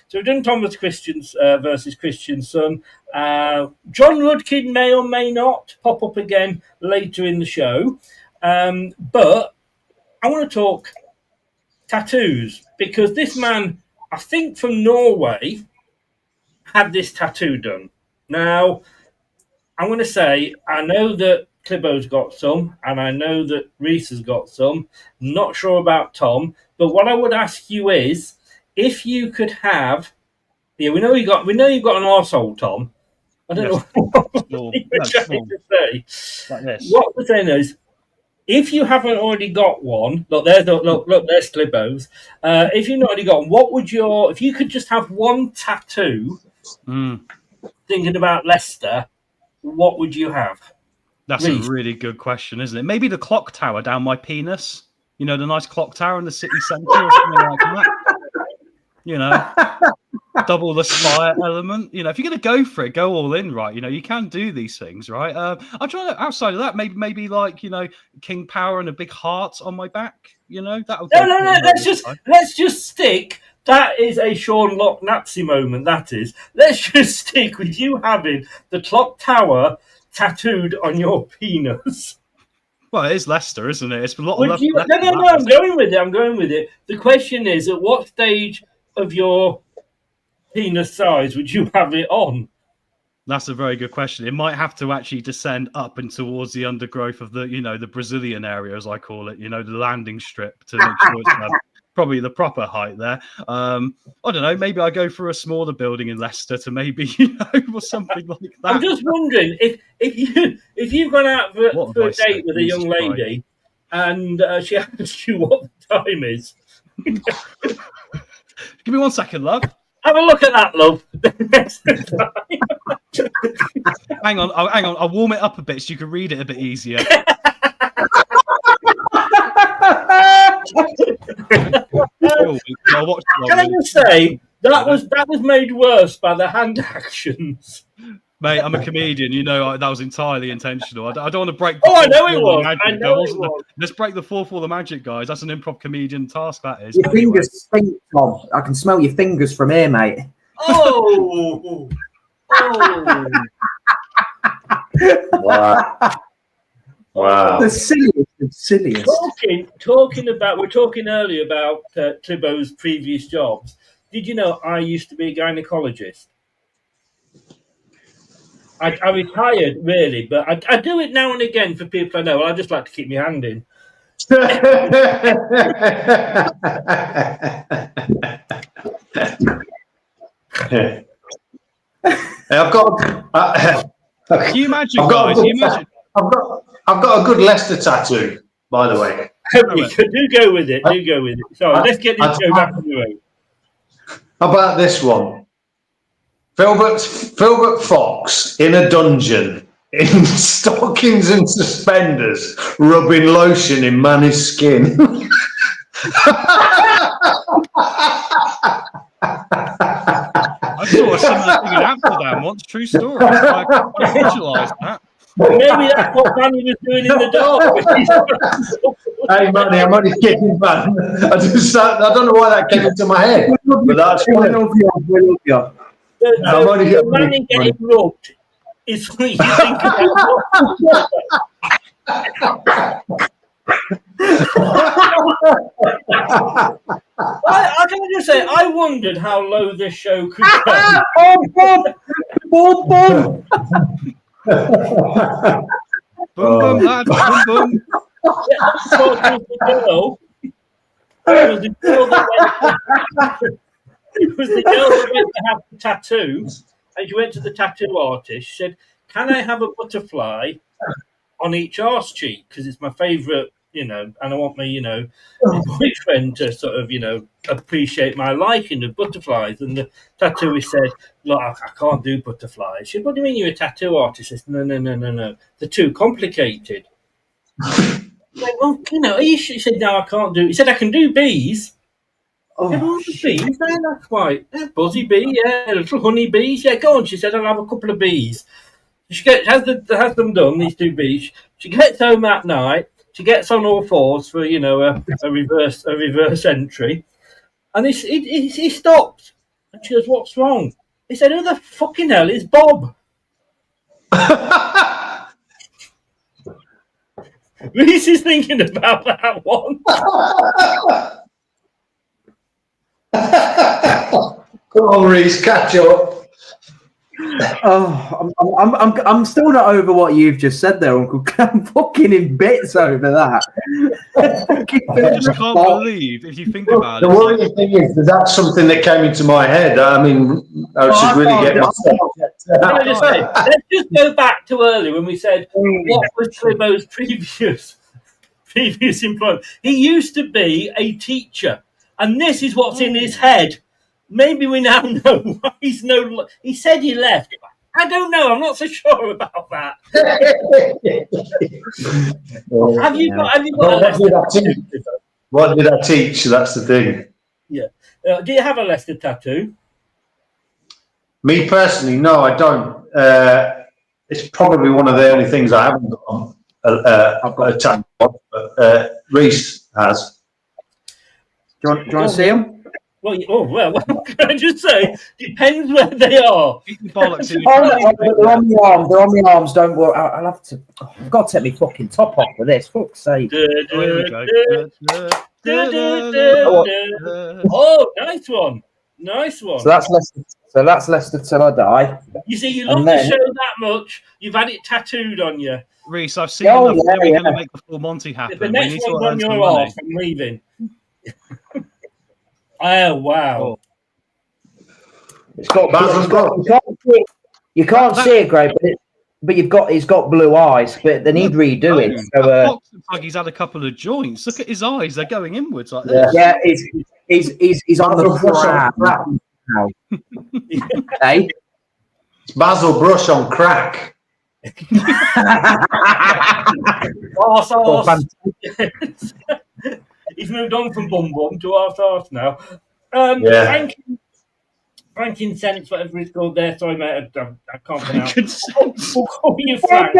S4: So we've done Thomas Christian's versus Christiansen. John Rudkin may or may not pop up again later in the show. But I want to talk tattoos, because this man, I think from Norway, had this tattoo done. Now, I'm going to say, I know that Clibbo's got some, and I know that Reece has got some. Not sure about Tom, but what I would ask you is, if you could have, we know you've got an arsehole, Tom. I don't know what you're trying to say.
S5: Like this.
S4: What we're saying is, if you haven't already got one, there's Clibbo's. If you've not already got one, if you could just have one tattoo, thinking about Leicester, what would you have?
S5: That's a really good question, isn't it? Maybe the clock tower down my penis. You know, the nice clock tower in the city centre or something like that. You know, double the spire element. You know, if you're going to go for it, go all in, right? You know, you can do these things, right? I'm trying to, outside of that, maybe like, you know, King Power and a big heart on my back. You know, that'll
S4: No. Let's just stick. That is a Sean Lock Nazi moment, that is. Let's just stick with you having the clock tower tattooed on your penis.
S5: Well, it is Leicester, isn't it? It's a lot of
S4: No, I'm going with it. The question is, at what stage of your penis size would you have it on?
S5: That's a very good question. It might have to actually descend up and towards the undergrowth of the, you know, the Brazilian area, as I call it, you know, the landing strip, to make sure it's probably the proper height there. I don't know. Maybe I go for a smaller building in Leicester to maybe, you know, or something like that.
S4: I'm just wondering if you've gone out for a date with a young lady and she asks you what the time is.
S5: Give me 1 second, love.
S4: Have a look at that, love.
S5: Hang on. I'll warm it up a bit so you can read it a bit easier.
S4: Can I just say that was made worse by the hand actions.
S5: Mate, I'm a comedian. You know that was entirely intentional. I don't want to break.
S4: I know it was.
S5: Let's break the fourth wall of magic, guys. That's an improv comedian task. That is.
S6: Your fingers stink, Tom. I can smell your fingers from here, mate.
S4: Oh.
S7: Wow.
S6: The silliest.
S4: We're talking earlier about Clibbo's previous jobs. Did you know I used to be a gynecologist? I retired, really, but I do it now and again for people I know. I just like to keep my hand in.
S7: I've got.
S5: Can you imagine, guys?
S7: I've got a good Leicester tattoo, by the way.
S4: Do go with it. Sorry, let's get this show back on the road.
S7: How about this one? Filbert Fox in a dungeon in stockings and suspenders, rubbing lotion in Manny's skin.
S5: I saw a similar thing in Amsterdam once. True story. I visualise that.
S4: Maybe that's what Manny was doing in the dark.
S7: Hey, Manny, I'm only kidding, man. I don't know why that came into my head, but that's funny.
S4: Manny getting rubbed is what you think about. I can just say, I wondered how low this show could go.
S6: Boom.
S5: Boom, lads, boom.
S4: There was a girl that went was the girl that went to have the tattoo, and she went to the tattoo artist. She said, "Can I have a butterfly on each arse cheek? Because it's my favourite, and I want my boyfriend to sort of, appreciate my liking of butterflies." And the tattooist said, "Look, I can't do butterflies." She said, "What do you mean you're a tattoo artist?" I said, No. They're too complicated. Like, well, he said, "No, I can't do." He said, "I can do bees." Bees, that's right. Yeah, buzzy bee, little honey bees. Yeah, go on. She said, "I'll have a couple of bees." She has them done. These 2 bees. She gets home that night. She gets on all fours for a reverse entry, and he stops. And she goes, "What's wrong?" He said, "Who the fucking hell is Bob?" Reece is thinking about that one.
S7: Come on, Reece, catch up.
S6: Oh, I'm still not over what you've just said there, Uncle. I'm fucking in bits over that.
S5: I just can't believe, if you think about
S7: The worrying thing is that that's something that came into my head. I mean, I should really get myself.
S4: Let's just go back to earlier when we said what was Clibbo's previous employment. He used to be a teacher, and this is what's in his head. Maybe we now know why he said he left. I don't know. I'm not so sure about that. Have you got
S7: What did I teach? That's the thing.
S4: Yeah. Do you have a Leicester tattoo?
S7: Me personally, no, I don't. It's probably one of the only things I haven't got. I've got a tattoo, but Reece has.
S6: Do you want to see him?
S4: Well, what can I just say? Depends where they are.
S6: They're on the arms. They're on the arms. Don't worry. I'll have to. I've got to take my fucking top off for this. Fuck's sake.
S4: Oh, nice one. Nice one.
S6: So that's Leicester till I die.
S4: You see, you love the show that much. You've had it tattooed on you.
S5: Reece, I've seen enough. We're going to make the full Monty happen.
S4: If the next one's on your arse, I'm leaving. Oh, wow.
S6: It's got you can't see it, Greg, but he's got blue eyes, but they need redoing. So
S5: looks like he's had a couple of joints. Look at his eyes; they're going inwards like this.
S6: Yeah, he's on the prowl now. Hey,
S7: it's Basil Brush on crack.
S4: He's moved on from bum bum to arse now. Frankincense, whatever it's called there. Sorry, mate, I can't pronounce. We'll call you Frank.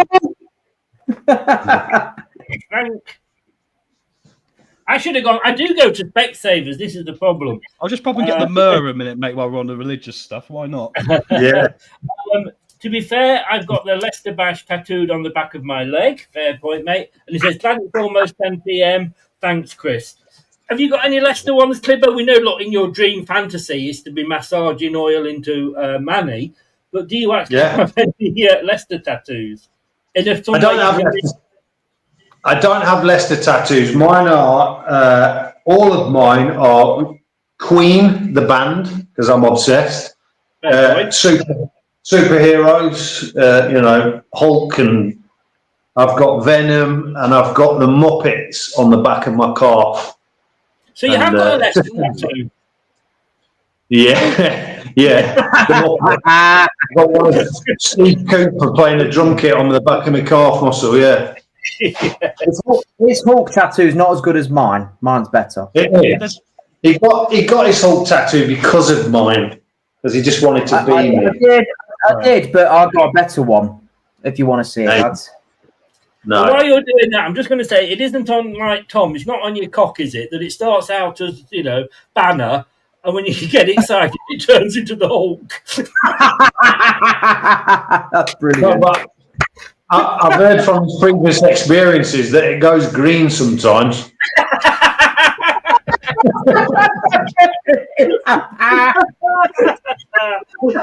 S4: Frank. I should have gone. I do go to Specsavers. This is the problem.
S5: I'll just probably get the myrrh a minute, mate, while we're on the religious stuff. Why not?
S7: Yeah.
S4: To be fair, I've got the Leicester Bash tattooed on the back of my leg. Fair point, mate. And it says, "Thanks, almost 10 p.m. Thanks, Chris." Have you got any Leicester ones, Clibbo? We know, look, in your dream fantasy is to be massaging oil into Manny, but do you actually have any Leicester tattoos? I
S7: don't have Leicester tattoos. Mine are all of mine are Queen, the band, because I'm obsessed. Superheroes, Hulk, and I've got Venom, and I've got the Muppets on the back of my calf.
S4: So you have got a Leicester tattoo?
S7: Yeah. I've got one of Steve Cooper playing a drum kit on the back of my calf muscle, yeah.
S6: His Hulk tattoo is not as good as mine. Mine's better.
S7: He got his Hulk tattoo because of mine, because he just wanted to be me.
S6: I did, but I've got a better one, if you want to see it, lads.
S7: No.
S4: While you're doing that, I'm just going to say it isn't on like Tom. It's not on your cock, is it? That it starts out as banner, and when you get excited, it turns into the Hulk.
S6: That's brilliant.
S7: No, but I've heard from his previous experiences that it goes green sometimes.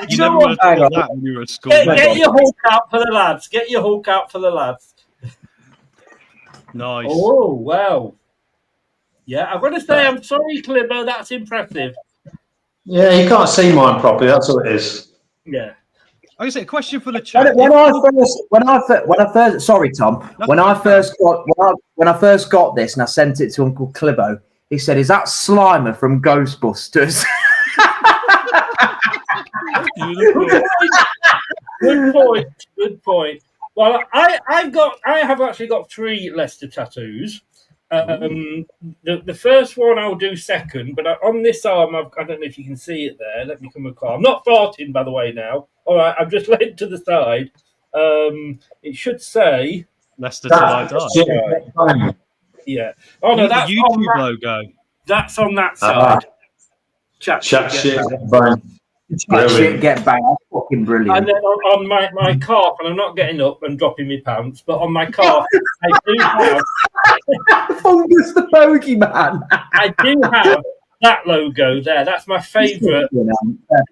S5: You never would have thought that when you were at school.
S4: Get your Hulk out for the lads. Get your Hulk out for the lads.
S5: Nice.
S4: Oh, wow. Yeah, I've got to say, I'm sorry, Clibbo, that's impressive.
S7: Yeah, you can't see mine properly. That's what it is.
S4: Yeah.
S5: I say a question for the chat.
S6: When I first, sorry, Tom. When I first got this and I sent it to Uncle Clibbo, he said, "Is that Slimer from Ghostbusters?"
S4: Good point. Good point. Well, I have actually got 3 Leicester tattoos. The first one I'll do second, but on this arm, I don't know if you can see it there. Let me come across. I'm not farting, by the way. Now, all right, I've just laid to the side. It should say
S5: Leicester till I die.
S4: Yeah. Oh no, that's
S5: the YouTube logo.
S4: That's on that side. Chat shit.
S7: Bang.
S6: Shit, get bang. That's fucking brilliant.
S4: And then on my calf, and I'm not getting up and dropping my pants, but on my calf, I do have
S6: Fungus the bogeyman.
S4: I do have that logo there. That's my favourite.
S7: Yeah,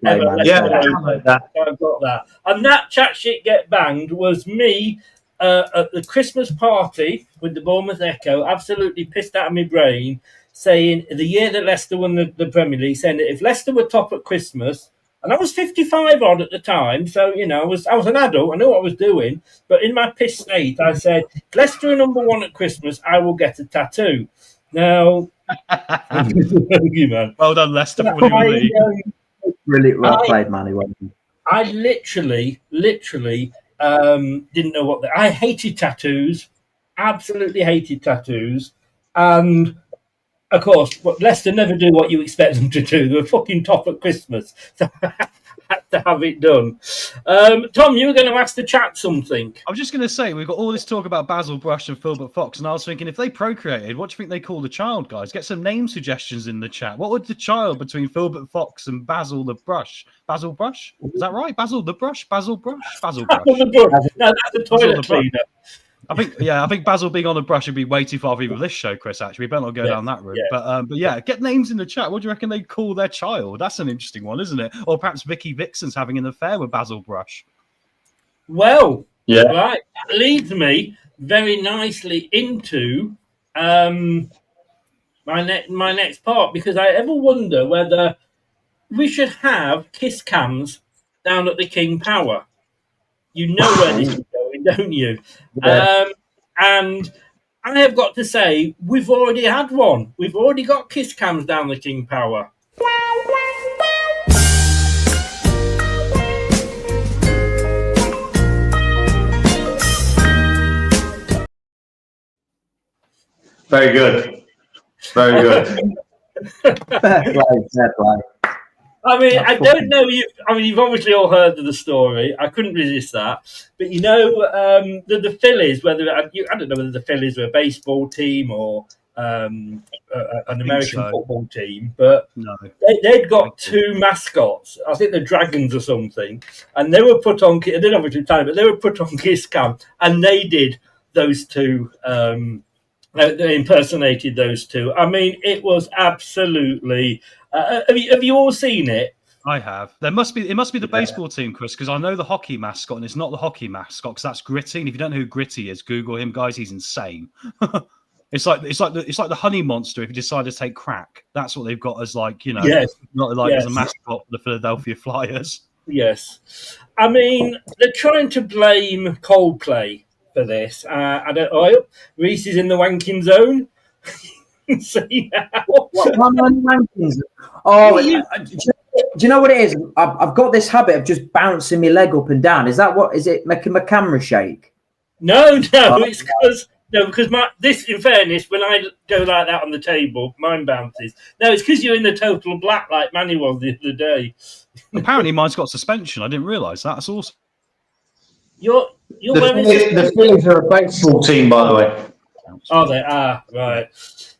S4: I've got that. And that chat shit get banged was me at the Christmas party with the Bournemouth Echo, absolutely pissed out of my brain, saying the year that Leicester won the Premier League, saying that if Leicester were top at Christmas, and I was 55 odd at the time, so I was an adult, I knew what I was doing, but in my piss state, I said, if Leicester are number 1 at Christmas, I will get a tattoo. Now,
S5: well done, Leicester, for winning the league.
S6: Really well played, Manny.
S4: I literally didn't know what I hated tattoos, absolutely hated tattoos, and of course, but Leicester never do what you expect them to do. They're fucking top at Christmas, so I had to have it done. Tom, you were going to ask the chat something.
S5: I was just going to say, we've got all this talk about Basil Brush and Filbert Fox, and I was thinking, if they procreated, what do you think they call the child, guys? Get some name suggestions in the chat. What would the child between Filbert Fox and Basil the Brush? Basil Brush? Is that right? Basil the Brush? Basil Brush? Basil Brush.
S4: No, that's the toilet cleaner.
S5: I think Basil being on the brush would be way too far for even this show, Chris. Actually, we better not go down that route. Yeah. But yeah, get names in the chat. What do you reckon they'd call their child? That's an interesting one, isn't it? Or perhaps Vicky Vixen's having an affair with Basil Brush.
S4: Well, right, that leads me very nicely into my next part, because I ever wonder whether we should have kiss cams down at the King Power. You know where this is going, don't you? Yeah. And I have got to say, we've already had one. We've already got kiss cams down the King Power.
S7: Very good. Very good.
S6: Fair play.
S4: I mean, I don't know. You've obviously all heard of the story. I couldn't resist that. But the Phillies, I don't know whether the Phillies were a baseball team or an American football team, but no. They'd got 2 mascots. I think the Dragons or something, and they were put on. They didn't obviously tell me, but they were put on kiss cam, and they did those 2. They impersonated those 2. I mean, it was absolutely. Have you all seen it?
S5: I have. It must be the baseball team, Chris, because I know the hockey mascot, and it's not the hockey mascot, because that's Gritty. And if you don't know who Gritty is, Google him, guys. He's insane. It's like the honey monster if you decide to take crack. That's what they've got as as a mascot for the Philadelphia Flyers. Yes,
S4: I mean they're trying to blame Coldplay for this. I don't know. Reece is in the wanking zone. See now.
S6: What rankings? Oh, do you know what it is? I've got this habit of just bouncing my leg up and down. Is it making my camera shake?
S4: No, it's because this, in fairness, when I go like that on the table, mine bounces. No, it's because you're in the total black like Manny was the other day.
S5: Apparently, mine's got suspension. I didn't realise that. That's awesome.
S7: The Phillies are a baseball team, by the way.
S4: Oh, they are, right.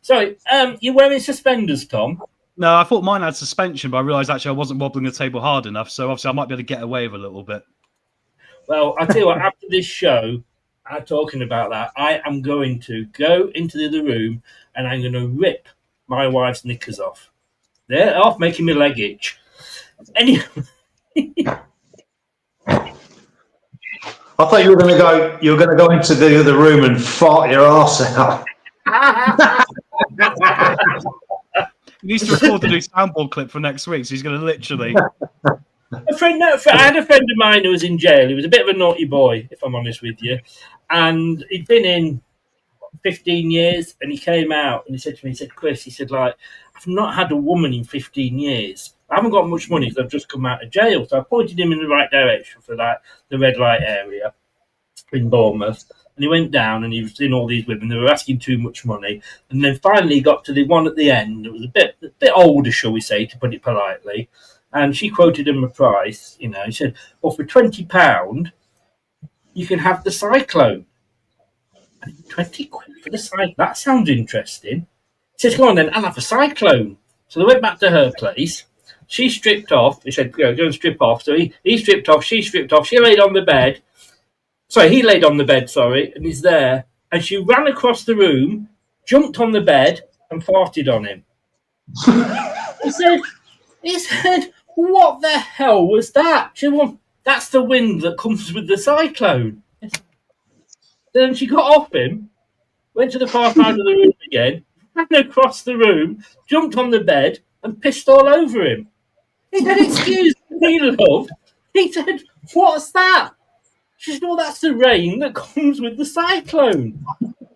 S4: Sorry, you're wearing suspenders, Tom?
S5: No, I thought mine had suspension, but I realised actually I wasn't wobbling the table hard enough, so obviously I might be able to get away with a little bit.
S4: Well, I'll tell you what, after this show, talking about that, I am going to go into the other room and I'm going to rip my wife's knickers off. They're off, making me leg itch. Anyway.
S7: I thought you were going to go into the other room and fart your arse out.
S5: He needs to record the new soundboard clip for next week, so he's going to literally...
S4: I had a friend of mine who was in jail. He was a bit of a naughty boy, if I'm honest with you. And he'd been in 15 years, and he came out, and he said to me, he said, Chris, he said, like, I've not had a woman in 15 years. I haven't got much money because I've just come out of jail. So I pointed him in the right direction for that, the red light area in Bournemouth. And he went down and he was seeing all these women. They were asking too much money. And then finally he got to the one at the end. It was a bit older, shall we say, to put it politely. And she quoted him a price. You know, he said, well, for £20, you can have the Cyclone. 20 quid for the Cyclone? That sounds interesting. He says, go on then, I'll have a Cyclone. So they went back to her place. She stripped off. He said, go and strip off. So he stripped off. She stripped off. She laid on the bed. He laid on the bed, and he's there. And she ran across the room, jumped on the bed, and farted on him. He said, what the hell was that? She said, well, that's the wind that comes with the Cyclone. Then she got off him, went to the far side of the room again, ran across the room, jumped on the bed, and pissed all over him. He said, excuse me, love. He said, what's that? She said, well, that's the rain that comes with the Cyclone.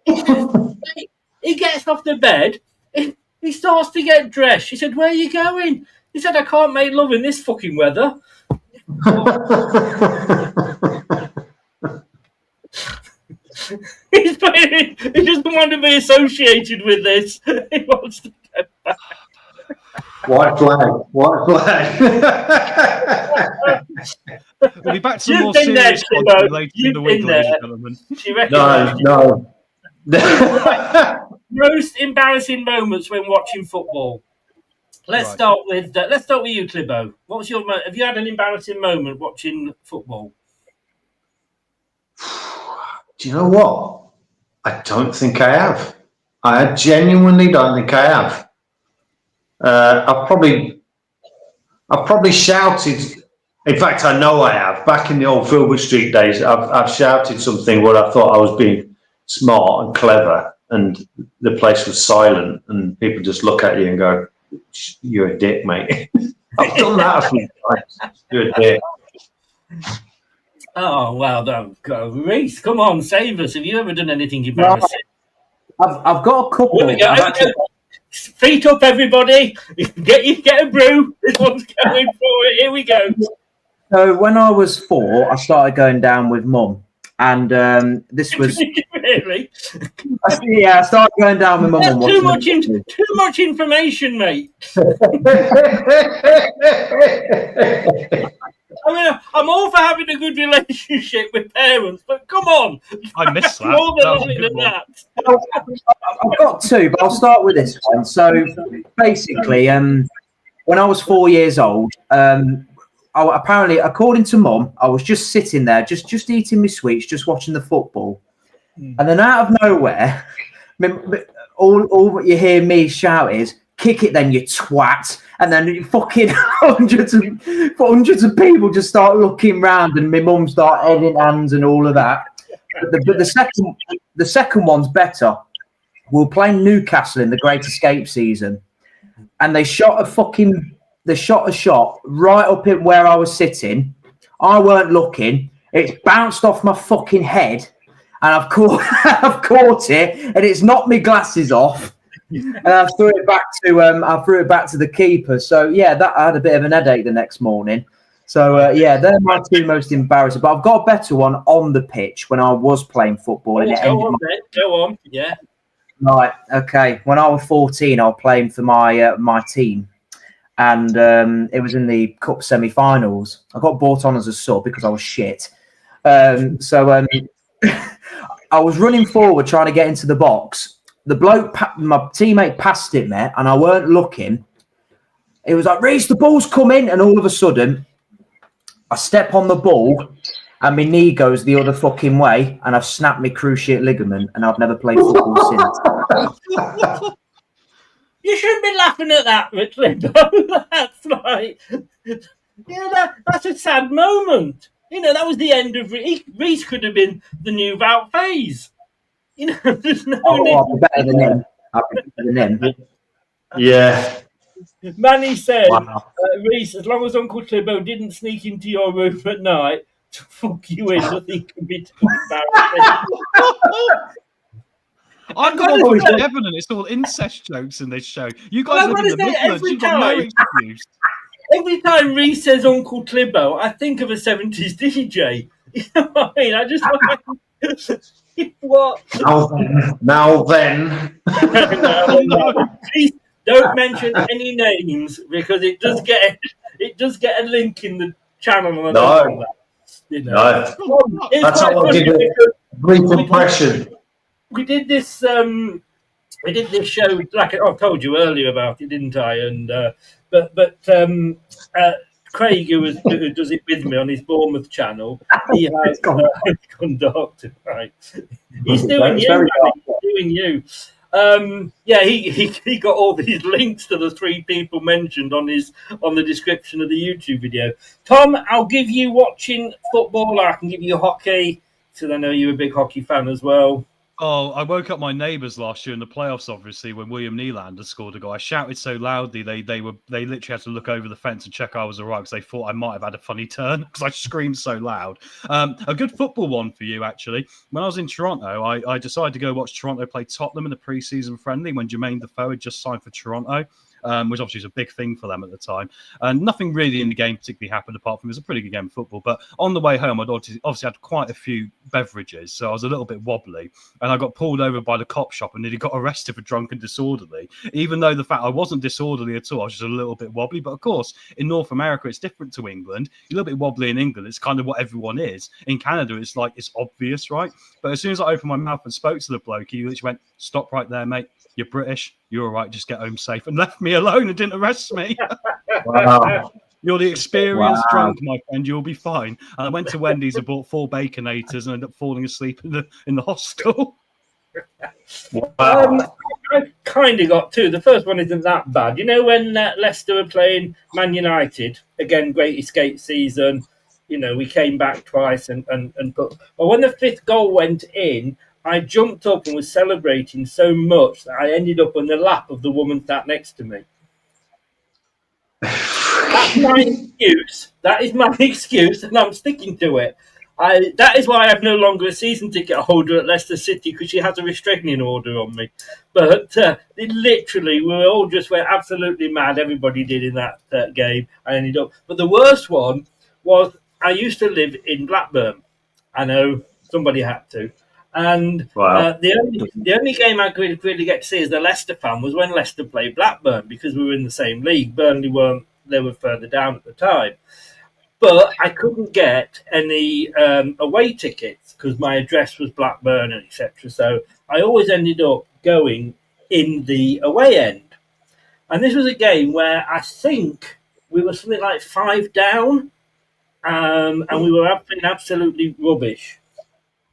S4: He gets off the bed. He starts to get dressed. She said, where are you going? He said, I can't make love in this fucking weather. He doesn't want to be associated with this. He wants to get back.
S7: White flag.
S5: We'll be back to some more serious content later in the week, ladies and gentlemen.
S7: No.
S4: Most embarrassing moments when watching football. Let's start with you, Clibbo. Have you had an embarrassing moment watching football?
S7: Do you know what? I don't think I have. I genuinely don't think I have. I've probably shouted. In fact, I know I have. Back in the old Filbert Street days, I've shouted something where I thought I was being smart and clever, and the place was silent, and people just look at you and go, "You're a dick, mate." I've done that a few times. You're a dick.
S4: Oh well, don't go, Reece. Come on, save us. Have you ever done anything embarrassing?
S6: I've got a couple.
S4: Here we go. Feet up, everybody. Get a brew. This one's going for it. Here we go.
S6: So when I was 4, I started going down with Mum, and this was
S4: really.
S6: Yeah, I started going down with Mum.
S4: Too much information, mate. I mean, I'm all for having a good relationship with parents, but come on.
S5: I missed that.
S4: More than that.
S6: I've got 2, but I'll start with this one. So basically, when I was 4 years old, apparently, according to Mum, I was just sitting there, just eating my sweets, just watching the football. And then out of nowhere, all what you hear me shout is, "Kick it then, you twat." And then fucking hundreds of people just start looking round, and my mum start heading hands and all of that. But the second one's better. We were playing Newcastle in the Great Escape season, and they shot a shot right up in where I was sitting. I weren't looking. It's bounced off my fucking head, and I've caught it, and it's knocked my glasses off. And I threw it back to the keeper. So yeah, I had a bit of an headache the next morning. So yeah, they're my 2 most embarrassing. But I've got a better one on the pitch when I was playing football.
S4: Go on, yeah.
S6: Right, okay. When I was 14, I was playing for my team, and it was in the cup semi-finals. I got brought on as a sub because I was shit. I was running forward trying to get into the box. The bloke, my teammate, passed it, mate, and I weren't looking. It was like, "Reece, the ball's coming," and all of a sudden, I step on the ball, and my knee goes the other fucking way, and I've snapped my cruciate ligament, and I've never played football since.
S4: You shouldn't be laughing at that, Richard. That's like, that's a sad moment. You know, that was the end of Reece. Could have been the new Vout phase. You know, there's no.
S6: I'll be better than him.
S7: Yeah.
S4: Manny said,
S6: Wow.
S4: Reece, as long as Uncle Clibbo didn't sneak into your room at night to fuck you in, nothing can be too embarrassing.
S5: I've got one from Devon, and it's all incest jokes in this show. You guys live in the Midlands. You've got no excuse.
S4: Every time Reece says Uncle Clibbo, I think of a 70s DJ. You know what I mean? I just what?
S7: Now then.
S4: No. Please don't mention any names because it does get a link in the channel. And I don't want that, you know.
S7: No. That's how I did a brief impression.
S4: We did this show, like I told you earlier about it, didn't I? And but Craig, who does it with me on his Bournemouth channel, he has conducted, right? He's doing you, man, he's doing you. He got all these links to the three people mentioned on the description of the YouTube video. Tom, I'll give you watching football. I can give you hockey, because I know you're a big hockey fan as well.
S5: Oh, I woke up my neighbours last year in the playoffs, obviously, when William Nylander scored a goal. I shouted so loudly they literally had to look over the fence and check I was all right because they thought I might have had a funny turn because I screamed so loud. A good football one for you, actually. When I was in Toronto, I decided to go watch Toronto play Tottenham in the pre-season friendly when Jermaine Defoe had just signed for Toronto. Which obviously was a big thing for them at the time. And nothing really in the game particularly happened apart from it was a pretty good game of football. But on the way home, I'd obviously had quite a few beverages, so I was a little bit wobbly. And I got pulled over by the cop shop and nearly got arrested for drunk and disorderly, even though the fact I wasn't disorderly at all, I was just a little bit wobbly. But of course, in North America, it's different to England. You're a little bit wobbly in England. It's kind of what everyone is. In Canada, it's like, it's obvious, right? But as soon as I opened my mouth and spoke to the bloke, he literally went, "Stop right there, mate. You're British. You're all right. Just get home safe," and left me alone and didn't arrest me.
S7: Wow.
S5: You're the experienced drunk, my friend. You'll be fine. And I went to Wendy's and bought 4 Baconators and ended up falling asleep in the hostel.
S7: Wow.
S4: I kind of got 2. The first one isn't that bad. You know when Leicester were playing Man United again, Great Escape season. You know, we came back twice and put. But when the 5th goal went in, I jumped up and was celebrating so much that I ended up on the lap of the woman sat next to me. That's my excuse. That is my excuse, and I'm sticking to it. That is why I have no longer a season ticket holder at Leicester City, because she has a restraining order on me. But literally, we went absolutely mad. Everybody did in that game. I ended up. But the worst one was I used to live in Blackburn. I know somebody had to. And the only game I could really get to see as a Leicester fan was when Leicester played Blackburn, because we were in the same league. Burnley weren't; they were further down at the time. But I couldn't get any away tickets because my address was Blackburn, and etc. So I always ended up going in the away end. And this was a game where I think we were something like 5 down, and we were feeling absolutely rubbish.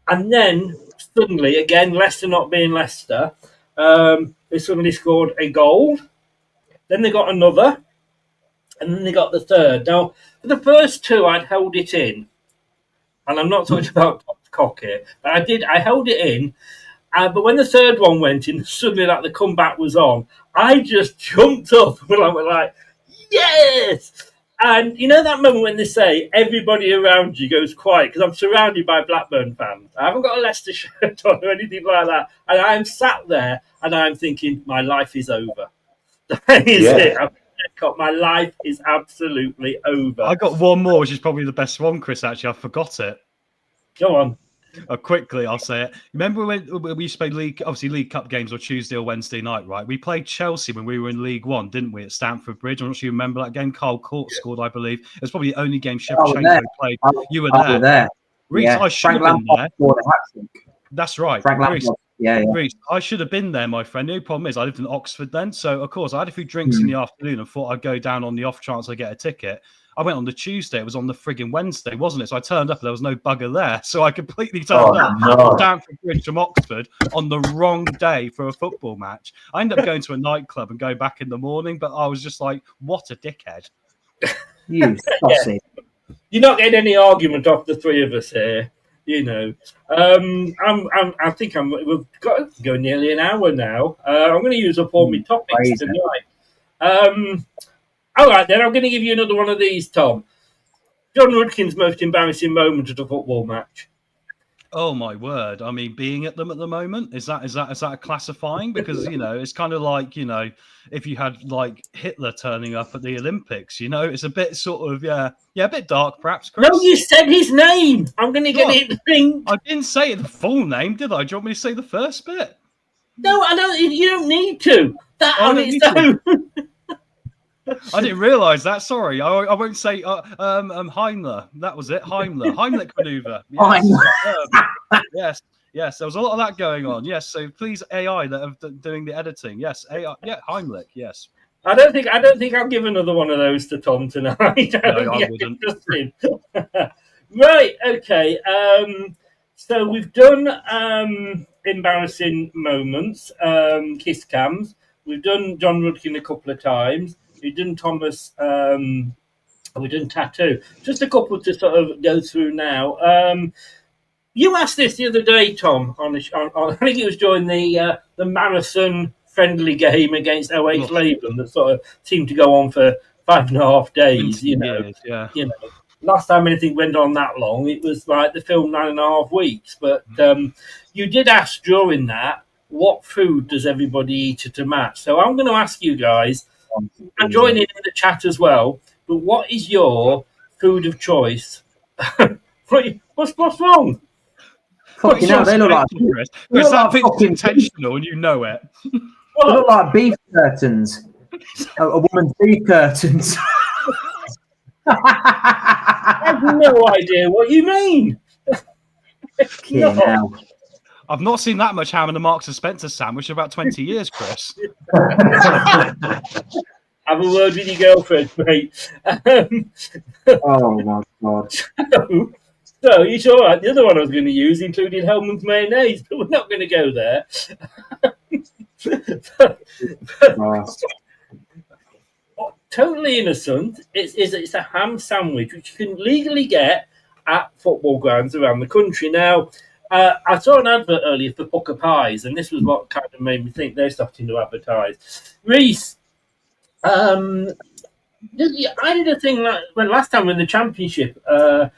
S4: And then suddenly, again, Leicester not being Leicester, they suddenly scored a goal. Then they got another, and then they got the third. Now, for the first 2, I'd held it in, and I'm not talking about cock here, but I held it in. But when the third one went in, suddenly, like, the comeback was on. I just jumped up and went like, yes! And you know that moment when they say everybody around you goes quiet, because I'm surrounded by Blackburn fans. I haven't got a Leicester shirt on or anything like that. And I'm sat there and I'm thinking, my life is over. That is it. My life is absolutely over.
S5: I got one more, which is probably the best one, Chris, actually. I forgot it.
S4: Go on.
S5: Quickly, I'll say it. Remember when we used to play League Cup games on Tuesday or Wednesday night, right? We played Chelsea when we were in League One, didn't we, at Stamford Bridge? I'm not sure you remember that game. Carl Court scored, I believe. It was probably the only game Shevchenko played. You were there. Reece, I should have been there. That's right.
S6: Frank Lampard. Yeah.
S5: Reece, I should have been there, my friend. The only problem is I lived in Oxford then. So, of course, I had a few drinks in the afternoon and thought I'd go down on the off chance I get a ticket. I went on the Tuesday. It was on the frigging Wednesday, wasn't it? So I turned up and there was no bugger there. So I completely turned up down from Bridge from Oxford on the wrong day for a football match. I ended up going to a nightclub and going back in the morning, but I was just like, what a dickhead.
S6: You sausage.
S4: You're not getting any argument off the 3 of us here. You know, I think we've got to go nearly an hour now. I'm going to use up all my topics tonight. All right, then. I'm going to give you another one of these, Tom. John Rudkin's most embarrassing moment at a football match.
S5: Oh my word! I mean, being at them at the moment, is that classifying? Because it's kind of like if you had like Hitler turning up at the Olympics, it's a bit sort of a bit dark, perhaps. Chris?
S4: No, you said his name. I'm going to get it.
S5: I didn't say the full name, did I? Do you want me to say the first bit?
S4: No, I don't. You don't need to.
S5: I didn't realise that. Sorry, I won't say Heimler. That was it. Heimlich maneuver. Yes. Yes. There was a lot of that going on. Yes. So please, AI that are doing the editing. Yes. AI. Yeah. Heimlich. Yes.
S4: I don't think I'll give another one of those to Tom tonight. I wouldn't. Right. Okay. So we've done embarrassing moments, kiss cams. We've done John Rudkin a couple of times. We've done Thomas. We've done tattoo. Just a couple to sort of go through now. You asked this the other day, Tom. On I think it was during the marathon friendly game against OH Labour that sort of seemed to go on for 5.5 days. Last time anything went on that long, it was like the film 9.5 weeks. But you did ask during that, what food does everybody eat at a match? So I'm going to ask you guys, and join in the chat as well, but what is your food of choice? What's wrong?
S6: Fucking hell, they look like...
S5: Chris, that picture's intentional and you know it.
S6: They look like beef curtains. A woman's beef curtains.
S4: I have no idea what you mean.
S6: No.
S5: I've not seen that much ham in a Marks and Spencer sandwich in about 20 years, Chris.
S4: Have a word with your girlfriend, mate.
S6: Oh, my God.
S4: So, it's all right. The other one I was going to use included Hellman's mayonnaise, but we're not going to go there. Totally innocent. It's a ham sandwich, which you can legally get at football grounds around the country. Now, I saw an advert earlier for Pucker Pies, and this was what kind of made me think they're starting to advertise. Reece, I did a thing last time in the championship. I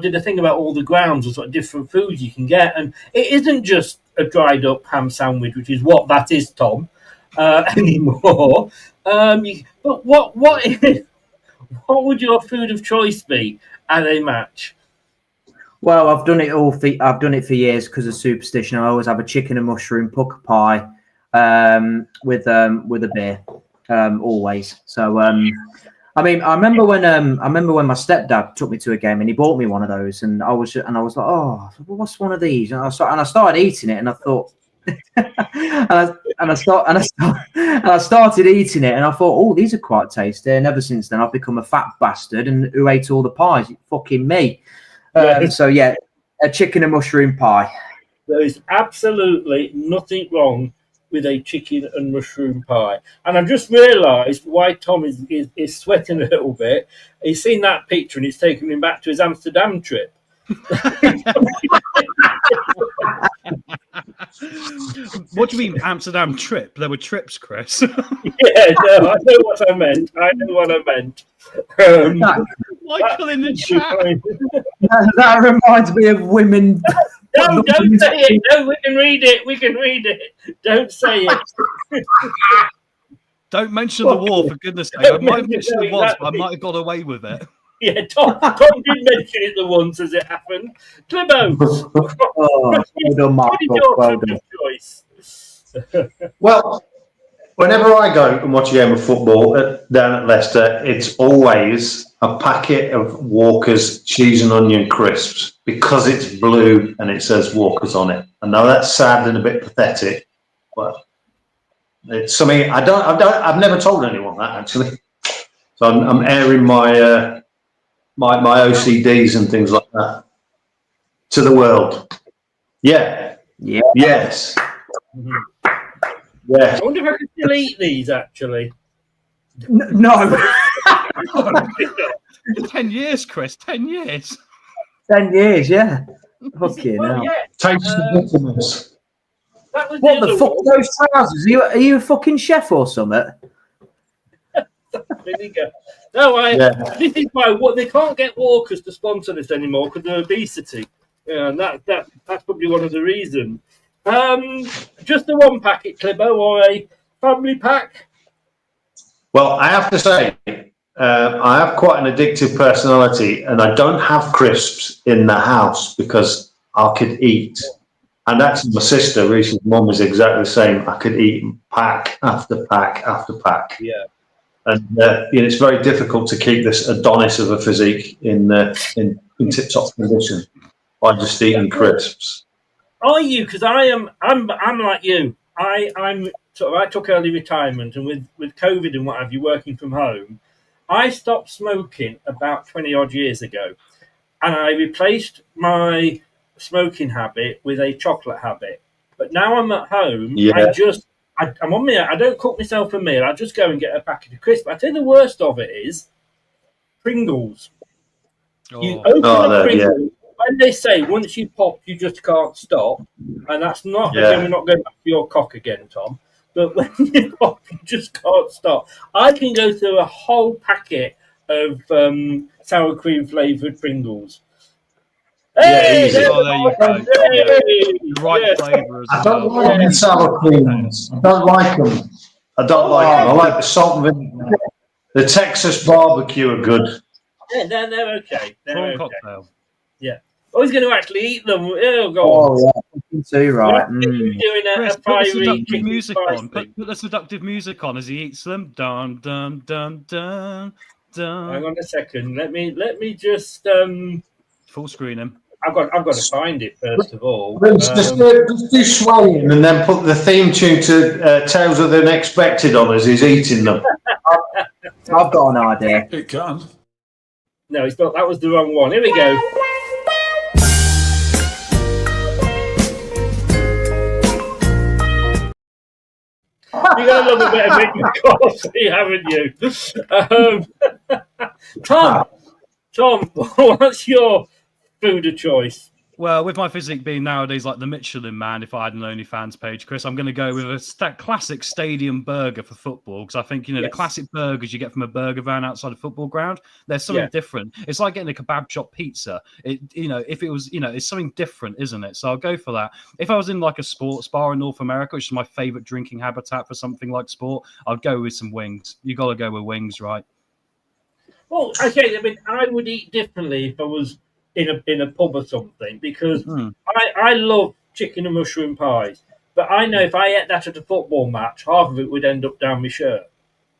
S4: did a thing about all the grounds and sort of different foods you can get, and it isn't just a dried up ham sandwich, which is what that is, Tom, anymore. But what would your food of choice be at a match?
S6: Well, I've done it for years because of superstition. I always have a chicken and mushroom pucker pie with a beer, always. So, I mean, I remember when my stepdad took me to a game and he bought me one of those, and I was like, oh, what's one of these? And I started eating it, and I thought, and I started eating it, and I thought, oh, these are quite tasty. And ever since then, I've become a fat bastard and who ate all the pies. Fucking me. So yeah, a chicken and mushroom pie.
S4: There is absolutely nothing wrong with a chicken and mushroom pie. And I've just realised why Tom is sweating a little bit. He's seen that picture and it's taken him back to his Amsterdam trip.
S5: What do you mean Amsterdam trip? There were trips, Chris.
S4: Yeah, no, I know what I meant.
S5: Michael in the chat.
S6: That reminds me of women.
S4: No, don't say it. No, we can read it. Don't say it.
S5: Don't mention the war, for goodness sake. I might have mentioned it once, but I might have got away with it.
S4: Yeah, Tom did mention it the once as it happened. Clibbo, what is your food of choice?
S7: Well, whenever I go and watch a game of football down at Leicester, it's always a packet of Walker's cheese and onion crisps because it's blue and it says Walker's on it. I know that's sad and a bit pathetic, but it's something I've never told anyone that actually. So I'm airing my my OCDs and things like that to the world. Yeah. Yes.
S4: Mm-hmm.
S7: Yeah.
S4: I wonder if I can still eat these, actually.
S6: No.
S5: 10 years, Chris. 10 years.
S6: 10 years, yeah. Fucking hell.
S4: Yeah.
S7: Takes the vitamins.
S6: What the fuck are those trousers? Are you a fucking chef or something?
S4: vinegar. No, this is why they can't get Walkers to sponsor this anymore because of obesity. Yeah, and that's probably one of the reasons. Just the one packet, Clibbo, or a family pack?
S7: Well, I have to say, I have quite an addictive personality, and I don't have crisps in the house because I could eat. And actually, my sister, Reece's mum, is exactly the same. I could eat pack after pack after pack.
S4: Yeah.
S7: And it's very difficult to keep this Adonis of a physique in tip-top condition by just eating crisps.
S4: Are you? Because I'm like you. I took early retirement, and with COVID and what have you, working from home, I stopped smoking about 20 odd years ago, and I replaced my smoking habit with a chocolate habit. But now I'm at home. Yeah. I'm on meal. I don't cook myself a meal. I just go and get a packet of crisps. I tell you, the worst of it is Pringles. You open a Pringles. When they say once you pop, you just can't stop, and that's not. Again, we're not going back to your cock again, Tom. But when you pop, you just can't stop. I can go through a whole packet of sour cream flavoured Pringles. Hey,
S5: there you go. The right flavour as well.
S7: I don't like the sour creams. I don't like them. I like the salt and vinegar. The Texas barbecue are good.
S4: Yeah, they're okay. They're okay.
S5: Cocktail.
S4: Yeah. I was going to actually eat them. Oh, go on.
S6: Yeah, too right.
S4: Doing
S5: Chris,
S4: a fiery
S5: put music on. Put the seductive music on as he eats them. Dun dun dun dun dun.
S4: Hang on a second. Let me just
S5: full screen him.
S4: I've got to find it first of all.
S7: Just do swaying and then put the theme tune to Tales of the Unexpected on as he's eating them.
S6: I've got an idea.
S2: It can.
S4: No, it's not. That was the wrong one. Here we go. You're going to love a bit of Mick McCarthy, haven't you? Tom, what's your food of choice?
S5: Well, with my physique being nowadays like the Michelin Man, if I had an OnlyFans page, Chris, I'm going to go with a classic stadium burger for football because I think, the classic burgers you get from a burger van outside a football ground, there's something different. It's like getting a kebab shop pizza. If it was, it's something different, isn't it? So I'll go for that. If I was in like a sports bar in North America, which is my favorite drinking habitat for something like sport, I'd go with some wings. You got to go with wings, right?
S4: Well, okay. I mean, I would eat differently if I was in a pub or something because I love chicken and mushroom pies. But I know if I ate that at a football match, half of it would end up down my shirt.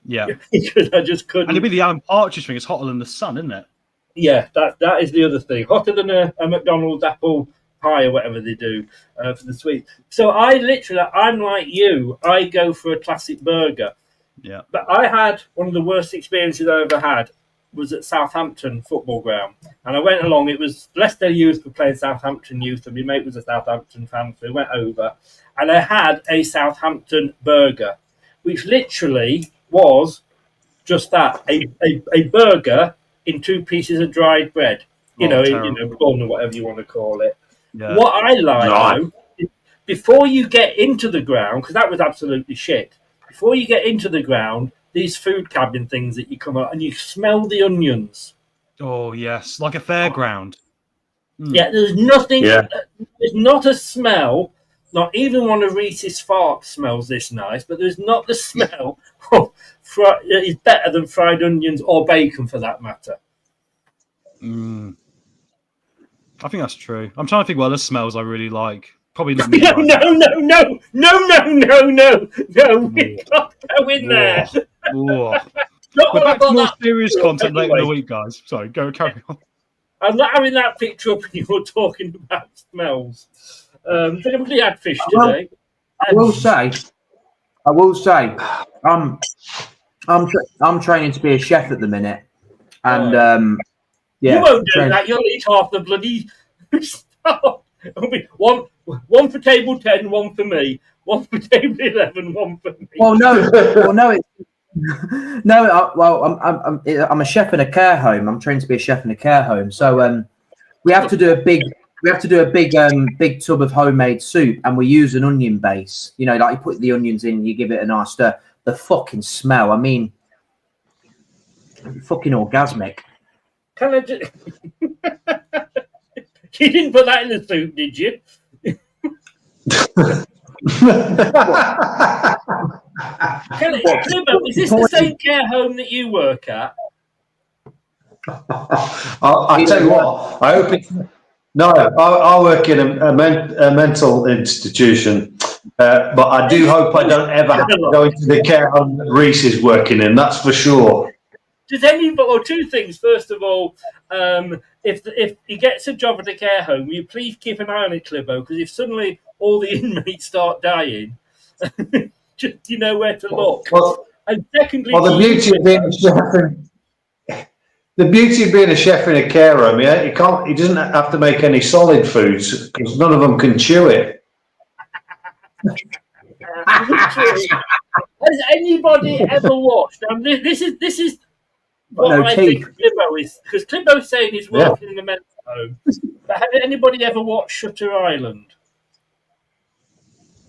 S5: Yeah.
S4: Because I just couldn't.
S5: And it'd be the Alan Partridge thing. It's hotter than the sun, isn't it?
S4: Yeah, that is the other thing. Hotter than a McDonald's apple pie or whatever they do for the sweet. So I'm like you. I go for a classic burger.
S5: Yeah.
S4: But I had one of the worst experiences I ever had was at Southampton football ground. And I went along. It was Leicester youth were playing Southampton youth, and my mate was a Southampton fan, so we went over. And I had a Southampton burger, which literally was just that, a burger in 2 pieces of dried bread. Bun or whatever you want to call it. Yeah. What I like, though, before you get into the ground, because that was absolutely shit, before you get into the ground, these food cabin things that you come out and you smell the onions.
S5: Oh, yes, like a fairground.
S4: Yeah, there's nothing, there's not a smell, not even one of Reece's farts smells this nice, but there's not the smell of it's better than fried onions or bacon for that matter.
S5: I think that's true. I'm trying to think what other smells I really like. Probably not.
S4: No. We can't go in there.
S5: We're back to more serious content later in the week, guys. Sorry, carry on.
S4: I'm not having that picture up when you were talking about smells. Did anybody had fish today?
S6: I will say, I'm training to be a chef at the minute, and
S4: you won't do that. You'll eat half the bloody stuff. It'll be one for table 10, one for me. One for table 11, one for me.
S6: I'm a chef in a care home. I'm trained to be a chef in a care home. So we have to do a big tub of homemade soup, and we use an onion base. Like you put the onions in, you give it a nice stir. The fucking smell. I mean, fucking orgasmic.
S4: Can I just... You didn't put that in the soup, did you? Clibbo, is this the same care home that you work at?
S7: I tell you what, I hope it's... No, I work in a mental institution, but I do hope I don't ever have to go into the care home that Reece is working in, that's for sure.
S4: Does anybody, or two things. First of all, if he gets a job at a care home, will you please keep an eye on it, Clibbo? Because if suddenly all the inmates start dying, just you know where to look. And secondly,
S7: the beauty of being a chef in a care home, yeah, he doesn't have to make any solid foods because none of them can chew it.
S4: Has anybody ever watched? This is what I think Clibbo is, because Clibbo's saying he's working in a mental home. But has anybody ever watched Shutter Island?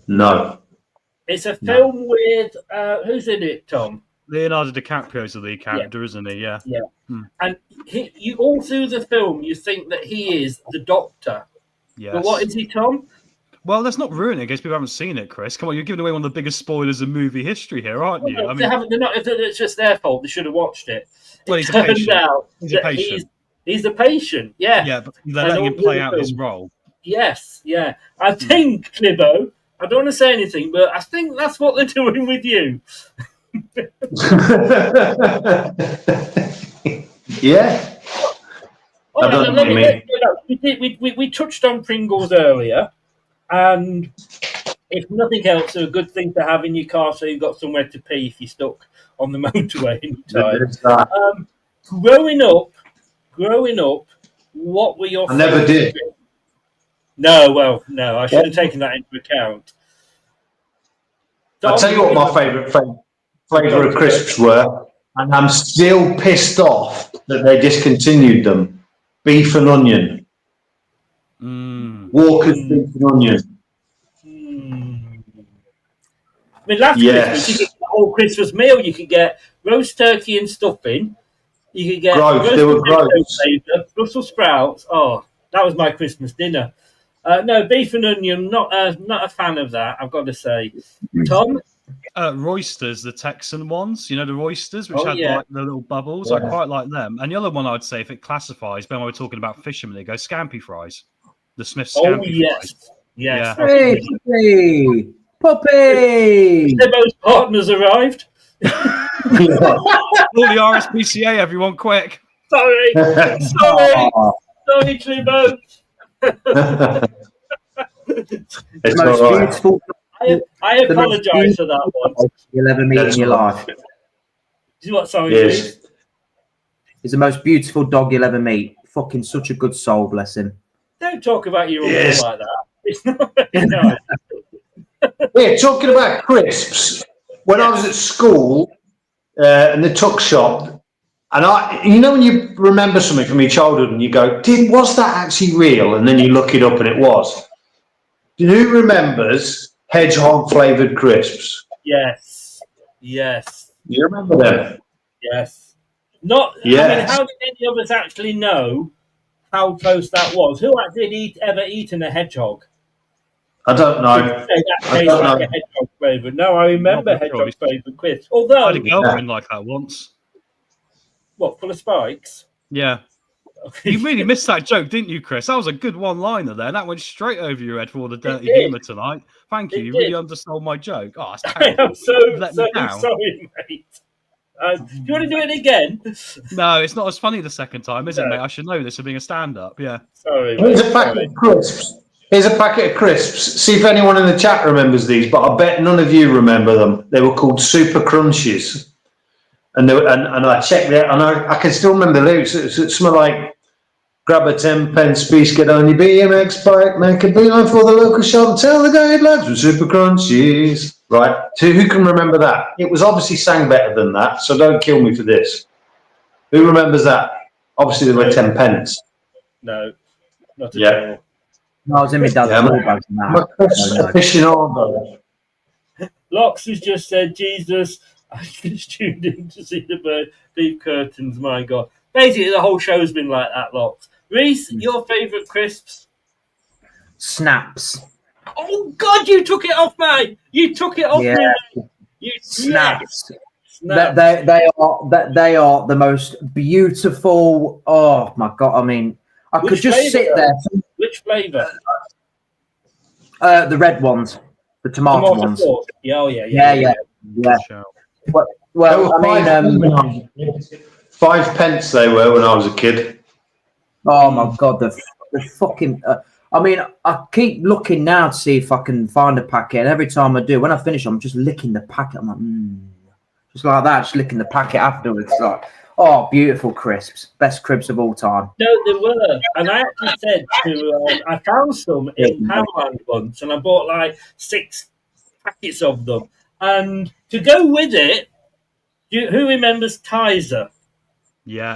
S7: No.
S4: It's a film with who's in it, Tom?
S5: Leonardo DiCaprio's the lead character, isn't he? Yeah.
S4: Yeah. And you all through the film, you think that he is the Doctor.
S5: Yes.
S4: But what is he, Tom?
S5: Well, let's not ruin it in case people haven't seen it, Chris. Come on, you're giving away one of the biggest spoilers of movie history here, aren't you?
S4: I mean, they're not. It's just their fault. They should have watched it.
S5: Well, he's a patient. He's a patient.
S4: He's the patient. Yeah.
S5: Yeah, but they're letting him play out his role.
S4: Yes. Yeah. I think, Clibbo, I don't want to say anything, but I think that's what they're doing with you.
S7: Yeah.
S4: I don't know what you mean. We touched on Pringles earlier, and if nothing else, they're a good thing to have in your car so you've got somewhere to pee if you're stuck on the motorway anytime. Growing up, what were your?
S7: I never did.
S4: No, I should have taken that into account.
S7: I'll tell you what my favourite flavour of crisps were, and I'm still pissed off that they discontinued them. Beef and onion. Walker's beef and onion.
S4: I mean, last Christmas you could get the whole Christmas meal. You could get roast turkey and stuffing. You could get Brussels sprouts. Oh, that was my Christmas dinner. No, beef and onion. Not a fan of that, I've got to say. Tom?
S5: Roysters, the Texan ones, you know, the Roysters, which had like the little bubbles. I quite like them. And the other one I'd say, if it classifies, when we're talking about fishermen, they go scampi fries. The Smith scampi fries.
S4: Yes.
S6: Hey, Puppy!
S4: Clibbo's partners arrived.
S5: All the RSPCA, everyone, quick.
S4: Sorry, Clibbo.
S7: It's most
S6: beautiful.
S4: I apologise for that one.
S6: You'll ever meet in your life.
S4: What? Sorry, please.
S6: He's the most beautiful dog you'll ever meet. Fucking such a good soul, bless him.
S4: Don't talk about your uncle like that. It's not very nice.
S7: Yeah, talking about crisps. When I was at school in the tuck shop, and when you remember something from your childhood and you go, was that actually real? And then you look it up and it was. Who remembers hedgehog flavoured crisps?
S4: Yes.
S7: You remember them?
S4: Yes. Not. Yes. I mean, how did any of us actually know how close that was? Who actually ever eaten a hedgehog?
S7: I don't know.
S4: A hedgehog flavour. No, I remember hedgehog flavoured crisps. Although
S5: I had a girlfriend like that once.
S4: What, full of spikes?
S5: Yeah. You really missed that joke, didn't you, Chris? That was a good one-liner there. That went straight over your head for all the dirty humour tonight. Thank you. You really undersold my joke. Oh, that's terrible.
S4: I'm so sorry, mate. Do you want to do it again?
S5: No, it's not as funny the second time, is it, mate? I should know this for being a stand-up. Yeah.
S4: Sorry.
S7: Here's a packet of crisps. See if anyone in the chat remembers these, but I bet none of you remember them. They were called Super Crunchies. And I checked it, and I can still remember the lyrics. It smelled like, grab a 10-pence piece, get on your BMX bike, make a beeline for the local shop, and tell the guy lads with Super Crunchies. Right? So who can remember that? It was obviously sang better than that, so don't kill me for this. Who remembers that? Obviously, there were 10 pence.
S4: No, not at all.
S6: No, I was in my dad's ball bags now.
S7: Aficionado.
S4: Locks has just said, Jesus, I just tuned in to see the deep curtains. My God. Basically, the whole show's been like that, Locks. Reece, your favourite crisps?
S6: Snaps.
S4: Oh, God, you took it off, mate. You took it off me. You
S6: Snaps.
S4: Snaps.
S6: They are the most beautiful. Oh my God! I mean, I could just sit there.
S4: Which flavour?
S6: The red ones, the tomato ones.
S4: Sauce. Yeah.
S6: Well, I mean,
S7: 5 pence they were when I was a kid.
S6: Oh my God, the fucking. I mean, I keep looking now to see if I can find a packet. And every time I do, when I finish, I'm just licking the packet. I'm like, just like that, just licking the packet afterwards. Like, oh, beautiful crisps, best crisps of all time.
S4: No, there were, and I actually said to, I found some in Poundland once, and I bought like 6 packets of them. And to go with it, who remembers Tizer?
S7: Yeah,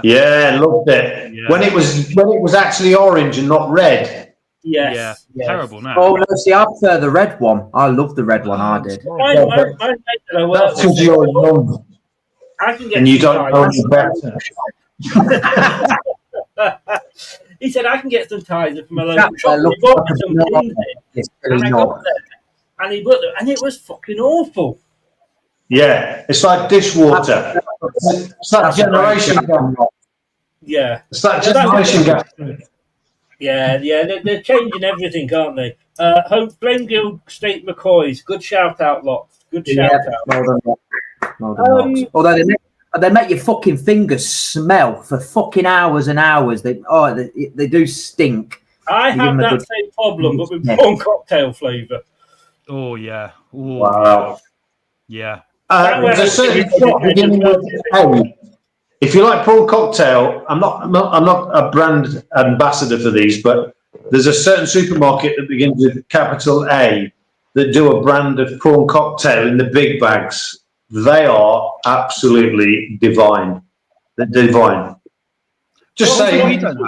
S7: loved it. Yeah. When it was actually orange and not red.
S4: Yes.
S5: Terrible now.
S6: Oh no, see, I prefer the red one. I love the red one. I did.
S7: That's because you're young.
S4: I can get
S7: and you don't know any better.
S4: He said, I can get some Tizer from a local shop. He bought me some things, and I got them, and he bought them, and it was fucking awful.
S7: Yeah, it's like dishwater. It's that generation gap.
S4: Yeah.
S7: It's that generation gap.
S4: Yeah, they're changing everything, aren't they? Flame Guild State McCoys, good shout out, Lots. Good shout out.
S6: Although they make your fucking fingers smell for fucking hours and hours. They do stink.
S4: I have that same problem, but with prawn cocktail flavour.
S5: Oh yeah. Ooh,
S7: wow.
S5: Yeah.
S7: There's a certain shop beginning with A. If you like prawn cocktail, I'm not a brand ambassador for these, but there's a certain supermarket that begins with capital A that do a brand of prawn cocktail in the big bags. They are absolutely divine. They're divine. Just saying.
S5: We don't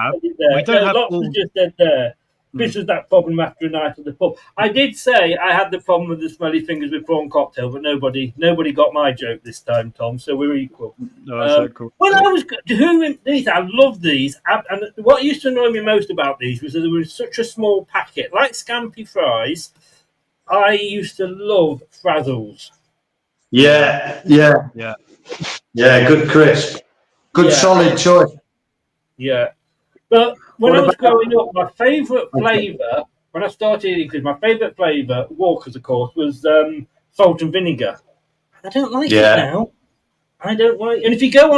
S5: have all...
S4: just said there. This was that problem after a night at the pub. I did say I had the problem with the smelly fingers with prawn cocktail, but nobody got my joke this time, Tom. So we're equal.
S5: No, that's so cool.
S4: Well, I love these. And what used to annoy me most about these was that there was such a small packet, like Scampi fries. I used to love Frazzles.
S7: Yeah. Good crisp. Good solid choice.
S4: Yeah. But when I was growing up, my favourite flavour, when I started eating crisps, my favourite flavour, Walker's of course, was salt and vinegar. I don't like it now. I don't like. And if you go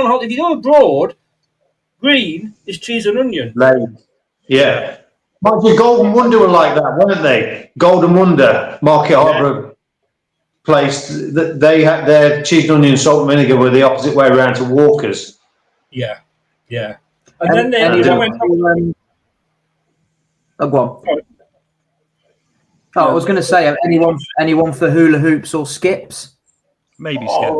S4: abroad, green is cheese and onion.
S7: Yeah. Mind you, Golden Wonder were like that, weren't they? Golden Wonder, Market Harbour place. They had their cheese and onion, salt and vinegar were the opposite way around to Walker's.
S4: Yeah. And then they went.
S6: Go on. I was going to say, anyone for hula hoops or skips?
S5: Maybe skips.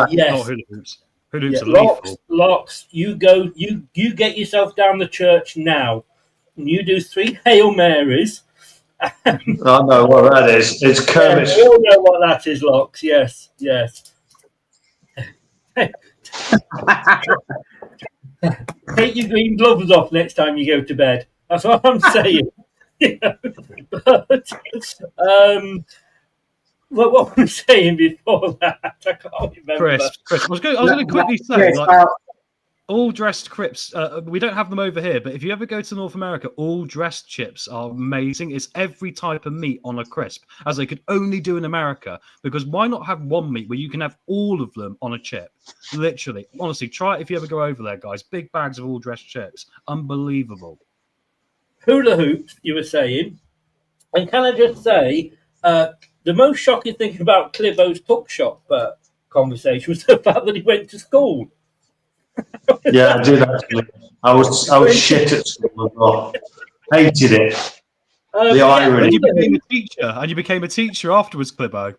S4: Yes.
S5: Not hula hoops. Hula hoops are lethal.
S4: Locks. You go. You get yourself down the church now, and you do 3 Hail Marys.
S7: I know what that is. It's Kermit.
S4: We all know what that is, Locks. Yes. Take your green gloves off next time you go to bed. That's what I'm saying. But what was I saying before that? I can't remember.
S5: Chris, I was going to quickly say, like, all dressed crisps. We don't have them over here, but if you ever go to North America, all dressed chips are amazing. It's every type of meat on a crisp, as they could only do in America. Because why not have one meat where you can have all of them on a chip? Literally, honestly, try it if you ever go over there, guys. Big bags of all dressed chips, unbelievable.
S4: Hula hoops, you were saying, and can I just say, the most shocking thing about Clibbo's tuck shop conversation was the fact that he went to school.
S7: Yeah, I did actually. I was shit at school as well. Hated it. The irony.
S5: And you became a teacher afterwards, Clibbo.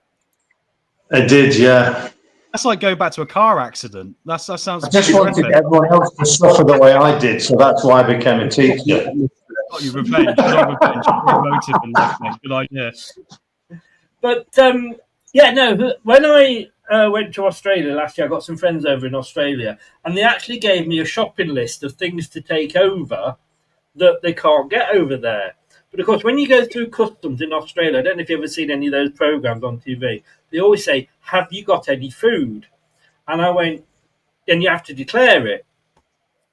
S7: I did, yeah.
S5: That's like going back to a car accident. That sounds.
S7: I just wanted everyone else to suffer the way I did, so that's why I became a teacher.
S5: Got you revenge. Motive in life, mate. Good idea.
S4: But when went to Australia last year, I got some friends over in Australia, and they actually gave me a shopping list of things to take over that they can't get over there. But of course, when you go through customs in Australia, I don't know if you've ever seen any of those programs on TV, they always say, have you got any food? And I went, and you have to declare it.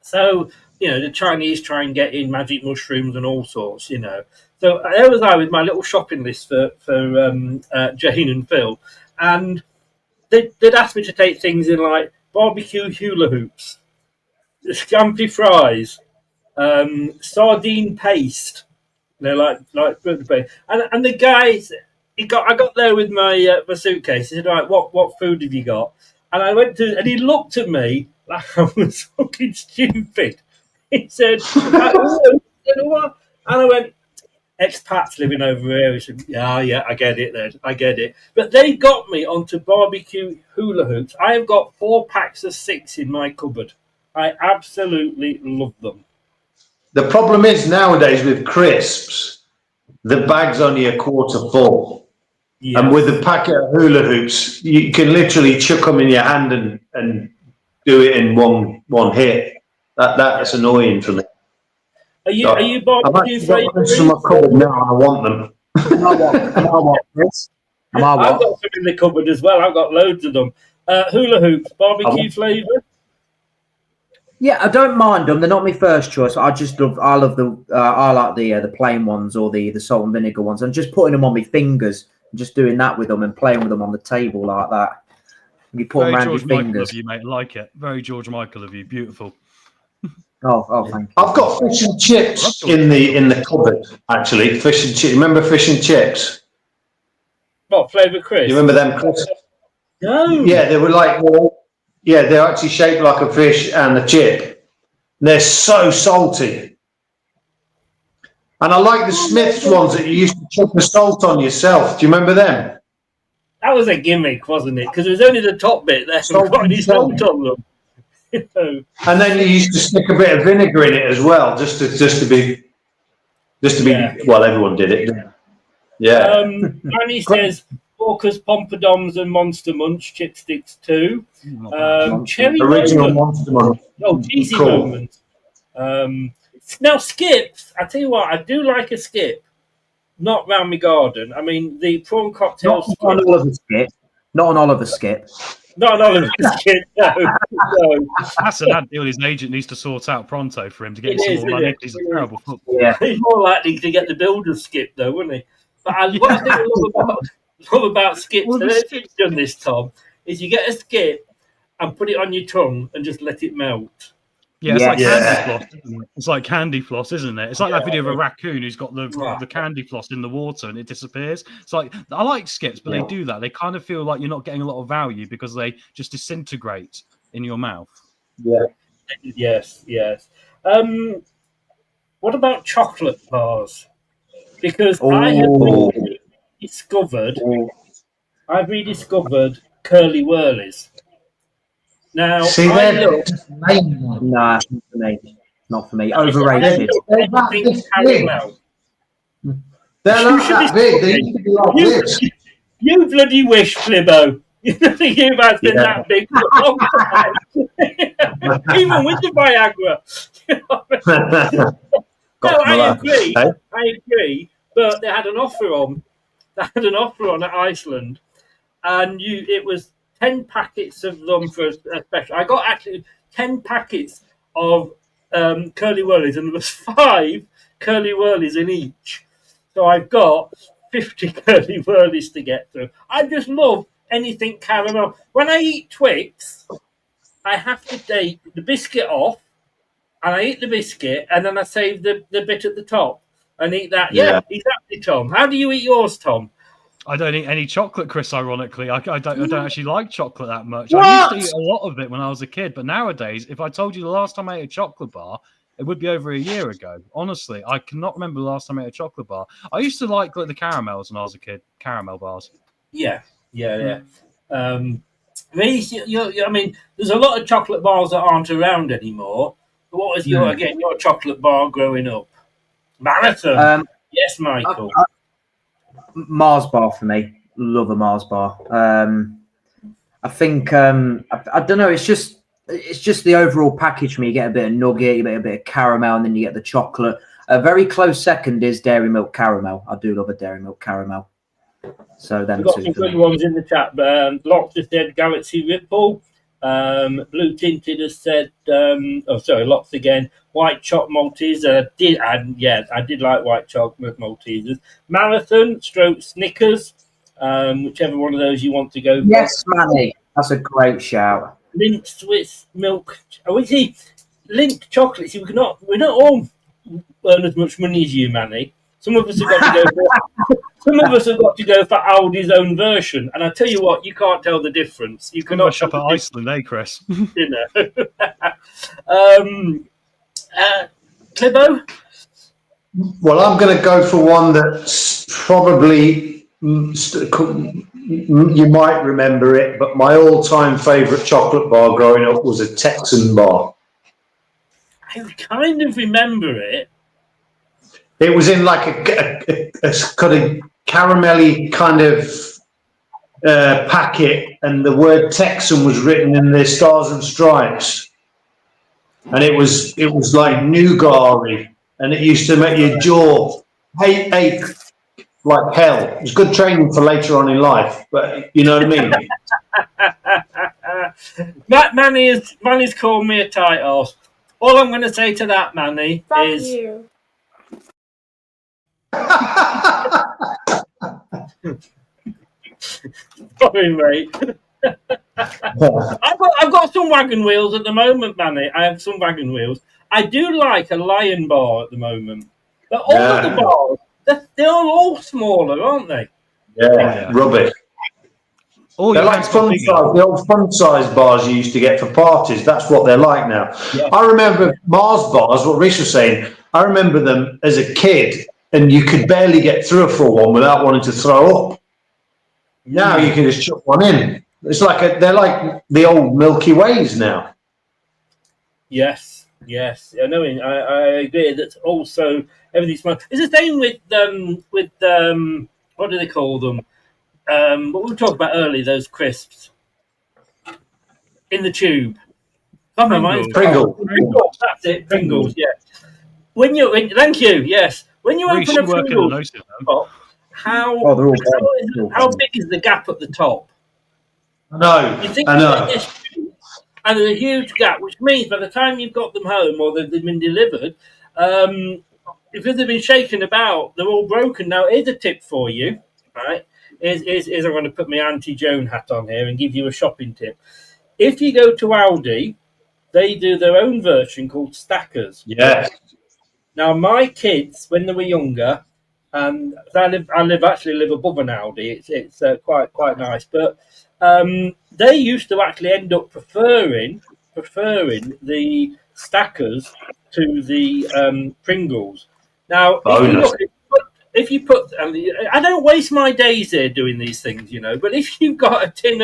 S4: So, the Chinese try and get in magic mushrooms and all sorts, So there was I with my little shopping list for Jane and Phil. And they'd asked me to take things in like barbecue hula hoops, scampi fries, sardine paste, like paste. And the guy, I got there with my suitcase. He said, "Right, what food have you got?" And I went to, and he looked at me like I was fucking stupid. He said, "What?" And I went, "Expats living over here." He said, "Yeah, I get it then. I get it." But they got me onto barbecue hula hoops. I have got 4 packs of 6 in my cupboard. I absolutely love them.
S7: The problem is nowadays with crisps, the bag's only a quarter full. Yes. And with a packet of hula hoops, you can literally chuck them in your hand and do it in one hit. That's annoying for me.
S4: Are you barbecue flavoured?
S7: I'm my cupboard now. I want them.
S6: I've got
S4: some in the cupboard as well. I've got loads of them. Hula hoops, barbecue flavoured.
S6: Yeah, I don't mind them. They're not my first choice. I like the plain ones or the salt and vinegar ones. I'm just putting them on my fingers and just doing that with them and playing with them on the table like that. You put them around your fingers.
S5: Michael of you, mate. I like it. Very George Michael of you. Beautiful.
S6: Oh, thank you.
S7: I've got fish and chips in the cupboard. Actually, fish and chips. Remember fish and chips?
S4: What flavour, Chris?
S7: You remember them, Chris?
S4: No.
S7: Yeah, they were like. Yeah, they're actually shaped like a fish and a chip. They're so salty. And I like the Smith's ones that you used to chuck the salt on yourself. Do you remember them?
S4: That was a gimmick, wasn't it? Because it was only the top bit there. So got any salt on them.
S7: And then you used to stick a bit of vinegar in it as well, just to be. Well, everyone did it. Yeah.
S4: Annie says Walker's Pompadons and Monster Munch chipsticks too. Cherry
S7: original
S4: moment.
S7: Monster Munch.
S4: Oh, cheesy moment. Now skips. I tell you what, I do like a skip. Not round my garden. I mean, the prawn cocktail.
S6: Not on Oliver skip. Not on Oliver skip.
S4: Not an Oliver skip. No.
S5: That's an ad deal his agent needs to sort out pronto for him to get some more money. He's a terrible footballer.
S6: Yeah.
S4: He's more likely to get the builder's skip though, wouldn't he? But what I think love about skips, I don't know if you've done this, Tom, is you get a skip and put it on your tongue and just let it melt.
S5: Yeah, it's like candy floss, isn't it? It's like candy floss, isn't it? It's like that video of a raccoon who's got the candy floss in the water and it disappears. It's like, I like skips, but they do that. They kind of feel like you're not getting a lot of value because they just disintegrate in your mouth.
S7: Yeah.
S4: Yes. What about chocolate bars? Because I've rediscovered Curly Whirlies. Now,
S6: not for me. Overrated.
S7: They're not that big. They used to be like this.
S4: You bloody wish, Clibbo. You think you've been that big for a long time. Even with the Viagra. No, I agree. But they had an offer on. At Iceland, and it was 10 packets of them for a special. I got actually 10 packets of Curly Whirlies, and there was 5 Curly Whirlies in each. So I've got 50 Curly Whirlies to get through. I just love anything caramel. When I eat Twix, I have to take the biscuit off, and I eat the biscuit, and then I save the bit at the top and eat that. Yeah, exactly, Tom. How do you eat yours, Tom?
S5: I don't eat any chocolate, Chris, ironically. I don't actually like chocolate that much.
S4: What?
S5: I used to eat a lot of it when I was a kid, but nowadays, if I told you the last time I ate a chocolate bar, it would be over a year ago. Honestly, I cannot remember the last time I ate a chocolate bar. I used to like the caramels when I was a kid, caramel bars.
S4: Yeah. Reece, I mean, there's a lot of chocolate bars that aren't around anymore. But what was your chocolate bar growing up? Marathon. Yes, Michael.
S6: Mars bar for me. Love a Mars bar. I think I don't know. It's just the overall package for me. You get a bit of nugget, you get a bit of caramel, and then you get the chocolate. A very close second is Dairy Milk Caramel. I do love a Dairy Milk Caramel. So then
S4: we've got some good ones in the chat. Locks has said Galaxy Ripple. Blue Tinted has said, Locks again. White Choc Maltese. I did like White Choc Maltesers. Marathon, stroke Snickers. Whichever one of those you want to go for.
S6: Yes, Manny. That's a great shout.
S4: Lint Swiss milk. Oh, we see Lint chocolates. We're not all earn as much money as you, Manny. Some of us have got to go for. Some of us have got to go for Aldi's own version, and I tell you what, you can't tell the difference. You cannot
S5: shop at Iceland, eh, Chris?
S4: You know. Clibbo?
S7: Well, I'm going to go for one that's probably you might remember it, but my all-time favourite chocolate bar growing up was a Texan bar.
S4: I kind of remember it.
S7: It was in like a kind of caramelly kind of packet, and the word Texan was written in the stars and stripes, and it was like nougat-y, and it used to make your jaw ache like hell. It was good training for later on in life, but you know what I mean.
S4: Manny's called me a tight ass. All I'm going to say to that, Manny, is
S8: you.
S4: Sorry, mate. I've got some wagon wheels at the moment, Manny. I have some wagon wheels. I do like a Lion bar at the moment. But all of the bars, they're all smaller, aren't they?
S7: Yeah, rubbish. They're like the old fun size bars you used to get for parties. That's what they're like now.
S4: Yeah.
S7: I remember Mars bars, what Reece was saying, I remember them as a kid, and you could barely get through a full one without wanting to throw up. Now you can just chuck one in. It's like they're like the old Milky Ways now.
S4: Yes. I know. I agree. That's also everything's small. It's the same with what do they call them? What we were talking about earlier, those crisps in the tube.
S7: Pringles.
S4: That's it. Pringles. Yeah. Thank you. Yes. When you open a Pringles top, how big is the gap at the top?
S7: I know.
S4: And there's a huge gap, which means by the time you've got them home or they've been delivered, because they've been shaken about, they're all broken. Now, here's a tip for you, right? I'm going to put my Auntie Joan hat on here and give you a shopping tip. If you go to Aldi, they do their own version called Stackers.
S7: Yes.
S4: Now, my kids, when they were younger, and I live above an Aldi. It's quite nice, but they used to actually end up preferring the Stackers to the Pringles. Now, if you put, I don't waste my days here doing these things, you know. But if you've got a tin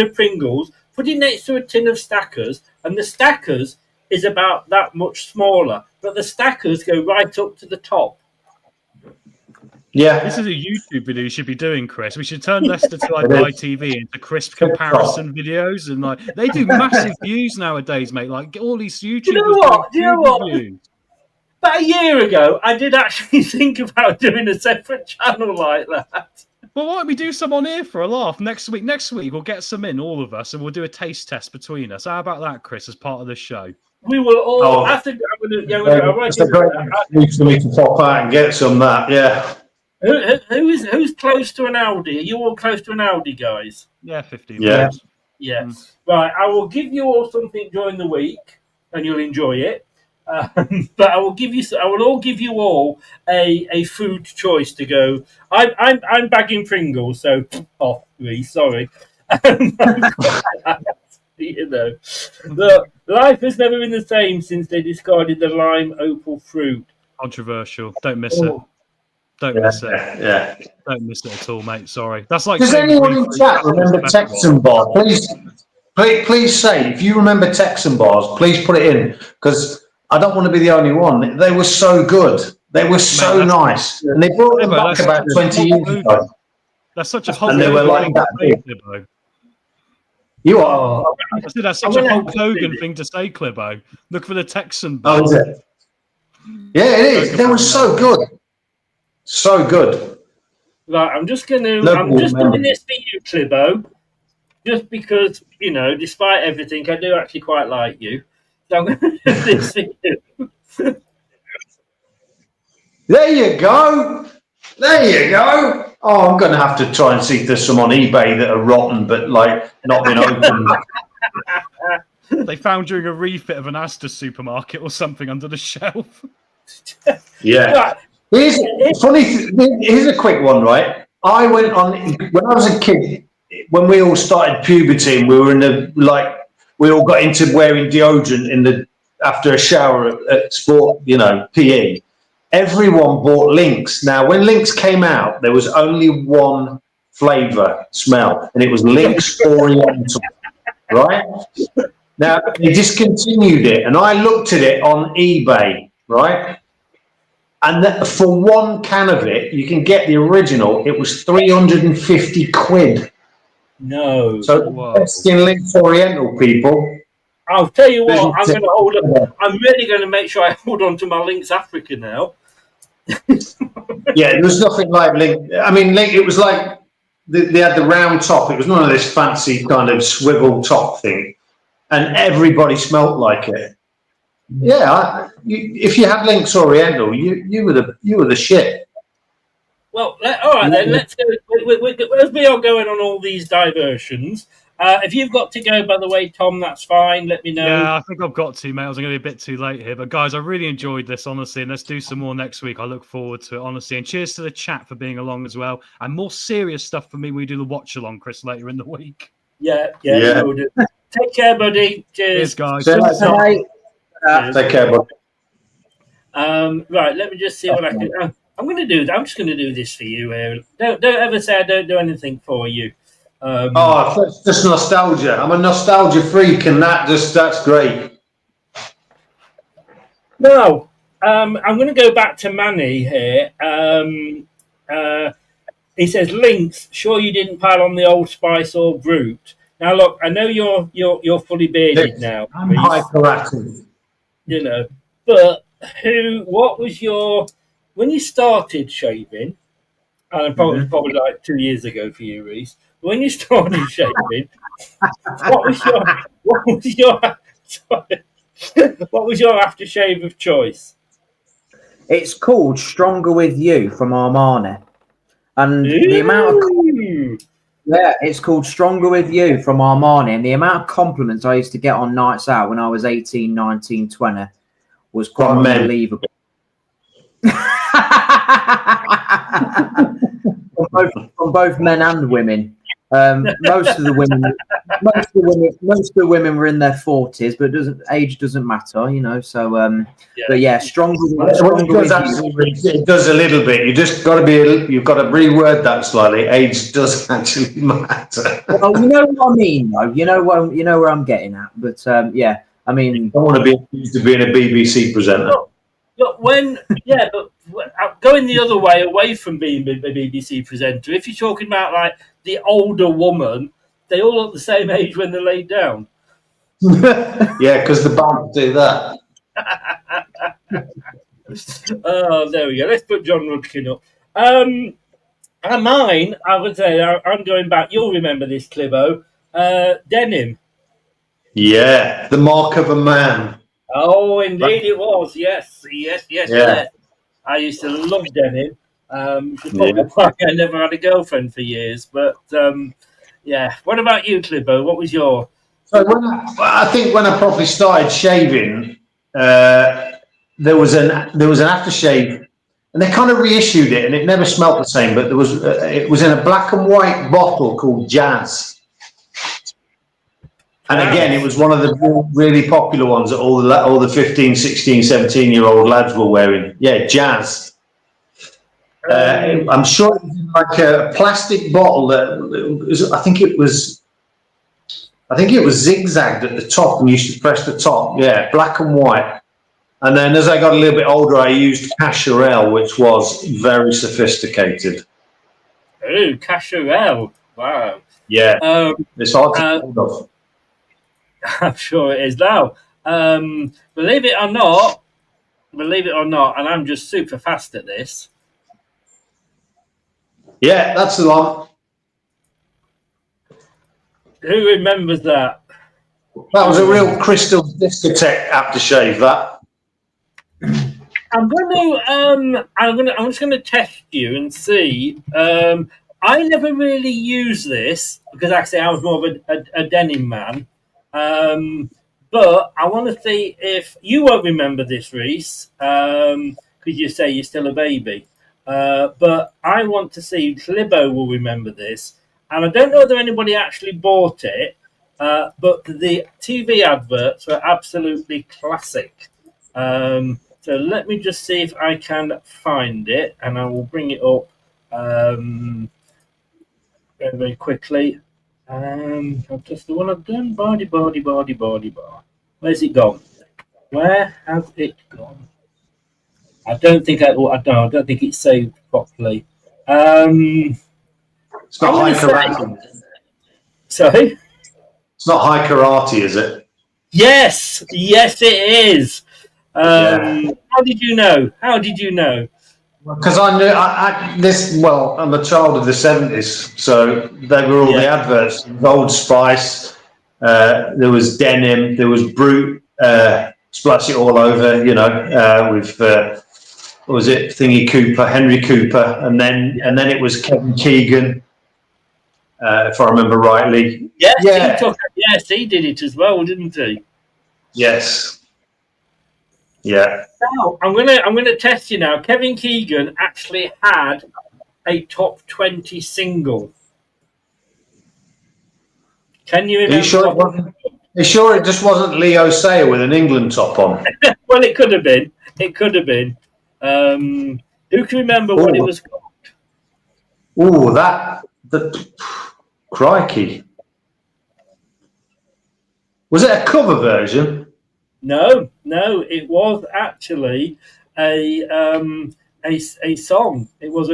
S4: of Pringles, put it next to a tin of Stackers, and the Stackers is about that much smaller, but the Stackers go right up to the top.
S7: Yeah,
S5: this is a YouTube video you should be doing, Chris. We should turn Leicester Till I Die TV into crisp comparison videos, and like they do massive views nowadays, mate. Like all these YouTubers.
S4: Do you know what? About a year ago, I did actually think about doing a separate channel like that.
S5: Well, why don't we do some on here for a laugh next week? Next week we'll get some in, all of us, and we'll do a taste test between us. How about that, Chris? As part of the show.
S4: We will all have to.
S7: It's a great excuse for me to pop out and get some that. Yeah.
S4: Who's close to an Aldi? Are you all close to an Aldi, guys?
S5: Yeah, 15
S7: minutes.
S4: Yeah. Right, I will give you all something during the week, and you'll enjoy it. But I will give you all a food choice to go. I'm bagging Pringles, so sorry. You know, look, life has never been the same since they discarded the lime opal fruit.
S5: Controversial. Don't miss it. Don't miss it.
S7: Yeah.
S5: Don't miss it at all, mate. Sorry. That's like.
S7: Does anyone in chat remember Texan bar? Please say if you remember Texan bars. Please put it in, because I don't want to be the only one. They were so good. They were so nice, and they brought them back about 20 years ago.
S5: That's such a hot.
S7: And they were like that big. You are.
S5: I said that's such a Hulk Hogan thing to say, Clibbo. Look for the Texan.
S7: Oh, is it? Yeah, it is. They were so good. So good.
S4: Right, I'm just doing this for you, Clibbo, just because, you know, despite everything, I do actually quite like you. So I'm going to do this for you.
S7: There you go. There you go. Oh, I'm going to have to try and see if there's some on eBay that are rotten, but like not been opened.
S5: They found during a refit of an Asda supermarket or something under the shelf.
S7: Yeah. Here's a quick one, right? I went on when I was a kid. When we all started puberty, and we were we all got into wearing deodorant after a shower at sport, PE. Everyone bought Lynx. Now, when Lynx came out, there was only one flavour smell, and it was Lynx Oriental, right? Now, they discontinued it, and I looked at it on eBay, right? And for one can of it, you can get the original. It was 350 quid.
S4: No.
S7: So, in Lynx Oriental, people.
S4: I'll tell you what, I'm going to hold on. I'm really going to make sure I hold on to my Lynx Africa now.
S7: Yeah, there was nothing like Lynx. I mean, Lynx, it was like they had the round top. It was none of this fancy kind of swivel top thing. And everybody smelt like it. Yeah, if you had Lynx Oriental, you were the shit.
S4: Well, all right then. Let's go. As we are going on all these diversions, if you've got to go, by the way, Tom, that's fine. Let me know.
S5: Yeah, I think I've got to, mate. I was going to be a bit too late here, but guys, I really enjoyed this, honestly, and let's do some more next week. I look forward to it, honestly, and cheers to the chat for being along as well. And more serious stuff for me. We do the watch along, Chris, later in the week.
S4: Yeah. We'll do. Take care, buddy. Cheers,
S5: guys.
S7: Take care, buddy.
S4: Right, let me just see what I can. I'm just going to do this for you, Aaron. Don't ever say I don't do anything for you.
S7: It's just nostalgia. I'm a nostalgia freak, and that's great.
S4: Now, I'm going to go back to Manny here. He says, "Lynx, sure you didn't pile on the Old Spice or Brute." Now, look, I know you're fully bearded now.
S7: I'm hyperactive.
S4: But what was when you started shaving? And probably like 2 years ago for you, Reece. When you started shaving, what was your aftershave of choice?
S6: It's called Stronger With You from Armani, and the amount of it's called Stronger With You from Armani, and the amount of compliments I used to get on nights out when I was 18, 19, 20 was quite unbelievable. From both men and women. Most of the women were in their 40s, but age doesn't matter, So, but yeah, stronger with you.
S7: It does a little bit. You just got to you've got to reword that slightly. Age does actually matter.
S6: Well, you know what I mean, though. You know where I'm getting at. But yeah, I mean,
S7: I don't want to be accused of being a BBC presenter.
S4: But going the other way, away from being a BBC presenter, if you're talking about like the older woman, they all look the same age when they're laid down.
S7: Yeah, because the bands do that.
S4: Oh, there we go. Let's put John Rudkin up. And mine, I would say, I'm going back. You'll remember this, Clibbo. Denim.
S7: Yeah, the mark of a man.
S4: Oh, indeed it was. Yes. I used to love denim. Probably why I never had a girlfriend for years. But, yeah. What about you, Clibbo? What was your...
S7: So I think when I properly started shaving, there was an aftershave, and they kind of reissued it, and it never smelt the same, but it was in a black and white bottle called Jazz. And again, it was one of the really popular ones that all the 15, 16, 17-year-old lads were wearing. Yeah, Jazz. I'm sure it was like a plastic bottle I think it was zigzagged at the top, and you should press the top. Yeah, black and white. And then as I got a little bit older, I used Cacharel, which was very sophisticated.
S4: Oh, Cacharel. Wow.
S7: Yeah, it's hard to hold off.
S4: I'm sure it is now. Believe it or not, and I'm just super fast at this.
S7: Yeah, that's the one.
S4: Who remembers that?
S7: That was a real crystal discotheque aftershave. That.
S4: I'm just going to test you and see. I never really use this because actually I was more of a denim man. But I want to see if you won't remember this, Reece, because you say you're still a baby. But I want to see if Clibbo will remember this. And I don't know whether anybody actually bought it, but the TV adverts were absolutely classic. So let me just see if I can find it, and I will bring it up very, very quickly. Just the one I've done. Body. Where's it gone? Where has it gone? I don't think it's saved properly.
S7: It's not high karate.
S4: Sorry?
S7: It's not high karate, is it?
S4: Yes, it is. How did you know?
S7: Because I knew I'm a child of the 70s, so they were all the adverts. Old Spice, there was denim, there was Brute, splash it all over, with what was it, Henry Cooper, and then it was Kevin Keegan, if I remember rightly.
S4: Yes, he did it as well, didn't he?
S7: Yes. Yeah.
S4: Now, I'm gonna test you now. Kevin Keegan actually had a top 20 single. Can you remember?
S7: Are you sure it just wasn't Leo Sayer with an England top on?
S4: Well, it could have been. Who can remember what it was called?
S7: Oh, crikey. Was it a cover version?
S4: No, it was actually a song. It was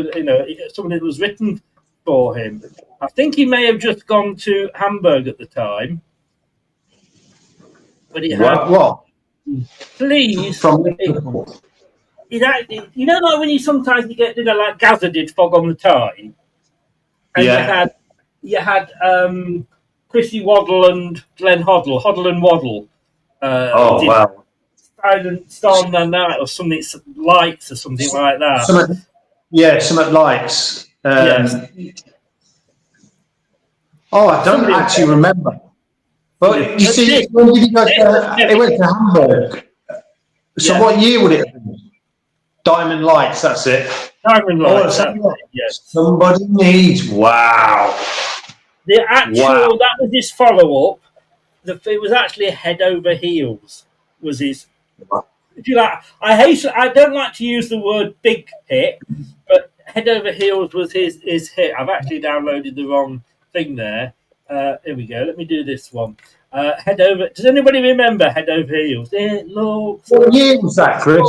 S4: something that was written for him. I think he may have just gone to Hamburg at the time, but he had please. Like when you sometimes get like Gaza did Fog on the Tyne, and you had Chrissy Waddle and Glenn Hoddle and Waddle.
S7: Wow.
S4: Silent Night or something, Lights or something like that.
S7: Something Lights.
S4: Yes.
S7: I don't actually remember. But you see, when did he go it went to Hamburg. So what year would it have been? Diamond Lights, that's it.
S4: Diamond Lights, yes.
S7: Somebody needs, wow.
S4: That was his follow-up. It was actually Head Over Heels was his. If you like, I don't like to use the word big hit, but Head Over Heels was his hit. I've actually downloaded the wrong thing there. Here we go. Let me do this one. Head Over. Does anybody remember Head Over Heels? It looks.
S7: What year was that, Chris?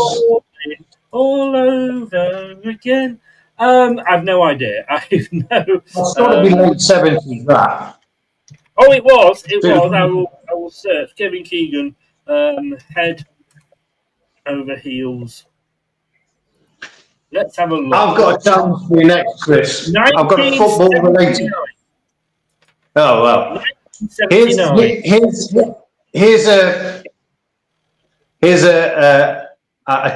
S4: All over again. I've no idea. I have no.
S7: It's got to be late 70s. That.
S4: Oh, it was. I will search Kevin Keegan, Head Over Heels. Let's have a look.
S7: I've got a challenge for you next, Chris. I've got a football related. Oh well. Here's a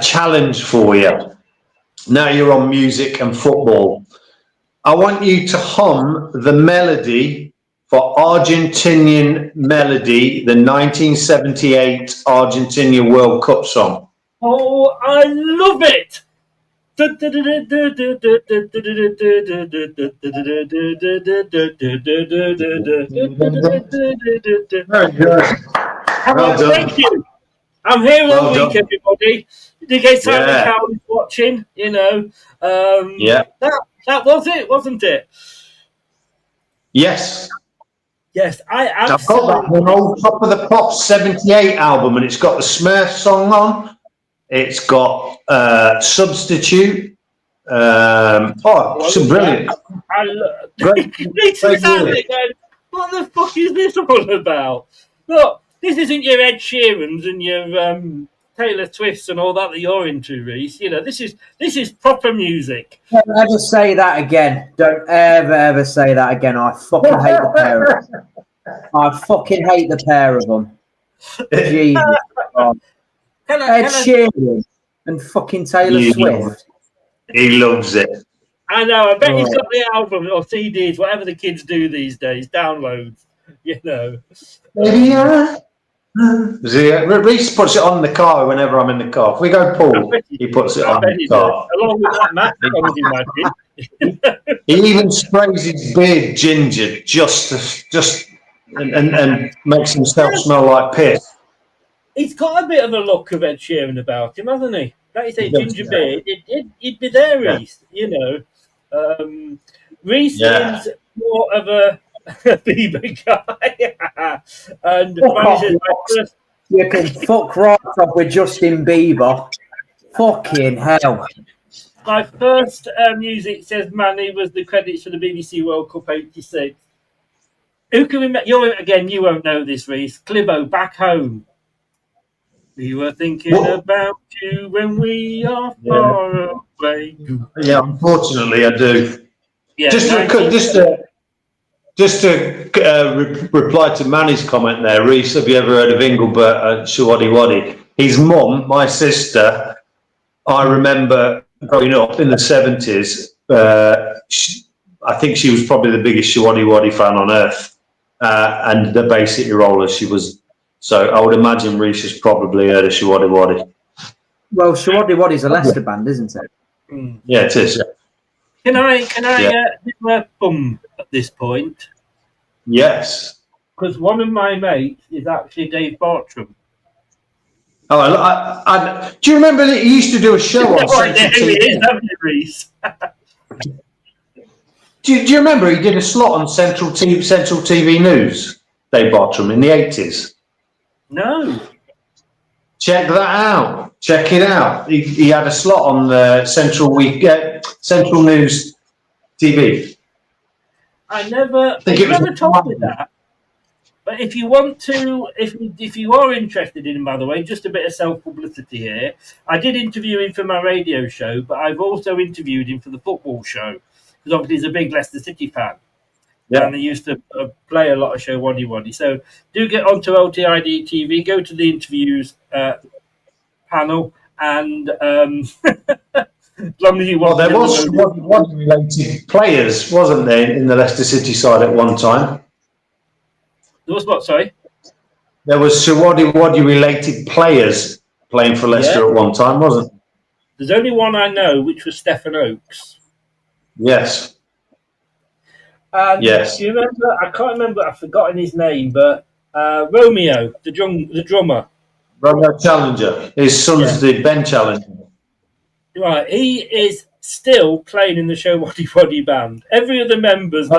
S7: challenge for you. Now you're on music and football. I want you to hum the melody for Argentinian Melody, the 1978 Argentina World Cup song.
S4: Oh, I love it! Very
S7: good.
S4: Well done. Thank you. I'm here all week, everybody. In case Simon Cowell is watching, that was it, wasn't it?
S7: Yes.
S4: Yes,
S7: I've got that one on Top of the Pops 78 album, and it's got the Smurf song on. It's got Substitute, Brilliant. Great
S4: What the fuck is this all about? Look, this isn't your Ed Sheerans and your Taylor Swifts and all that you're into, Reece. You know, this is proper music.
S6: Don't ever say that again. Don't ever say that again. I fucking hate the pair of them. I fucking hate the pair of them. Jesus. Ed Sheeran and fucking Taylor Swift.
S7: He loves it.
S4: I know. I bet he's got the album or CDs, whatever the kids do these days, downloads. You know.
S7: Reece puts it on the car whenever I'm in the car. If we go pool, he puts it on the car.
S4: Along with that Matt, I would imagine.
S7: He even sprays his beard ginger just and makes himself smell like piss.
S4: He's got a bit of a look of Ed Sheeran about him, hasn't he? Like you say, ginger beard. He'd be there, Reece. You know, Reece is more of a Bieber guy, and
S6: you can fuck right up with Justin Bieber. Fucking hell.
S4: My first music, says Manny, was the credits for the BBC World Cup '86. Who can remember? You won't know this, Reece. Clibbo, Back Home. We were thinking about you when we are far away.
S7: Yeah, unfortunately, I do.
S4: Yeah,
S7: just to reply to Manny's comment there, Reece, have you ever heard of Engelbert Shawaddy Waddy? His mum, my sister, I remember growing up in the 70s. I think she was probably the biggest Shawaddy Waddy fan on earth, and the Bay City Rollers she was. So I would imagine Reece has probably heard of Shawaddy Waddy.
S6: Well, Shawaddy Waddy's a Leicester band, isn't it?
S4: Mm.
S7: Yeah, it is.
S4: Can I do a bum at this point?
S7: Yes.
S4: Because one of my mates is actually Dave Bartram.
S7: Oh, do you remember that he used to do a show on Central TV? Do you remember he did a slot on Central TV News, Dave Bartram, in the 80s?
S4: No.
S7: Check that out. Check it out. He had a slot on the Central News TV.
S4: I never told me that. But if you want to, if you are interested in him, by the way, just a bit of self-publicity here. I did interview him for my radio show, but I've also interviewed him for the football show, because obviously he's a big Leicester City fan. Yeah. And they used to play a lot of show Waddy Waddy. So do get onto LTID TV, go to the interviews panel, and as long as you want.
S7: Well, there was Waddy related players, wasn't there, in the Leicester City side at one time?
S4: There was what? Sorry.
S7: There was Shawaddy Waddy related players playing for Leicester at one time, wasn't there?
S4: There's only one I know, which was Stephen Oakes.
S7: Yes.
S4: And
S7: yes.
S4: Do you remember? I can't remember. I've forgotten his name, but Romeo, the drummer.
S7: Romeo Challenger. His son's the Ben Challenger.
S4: Right, he is still playing in the Show Waddy Waddy band. Every other member's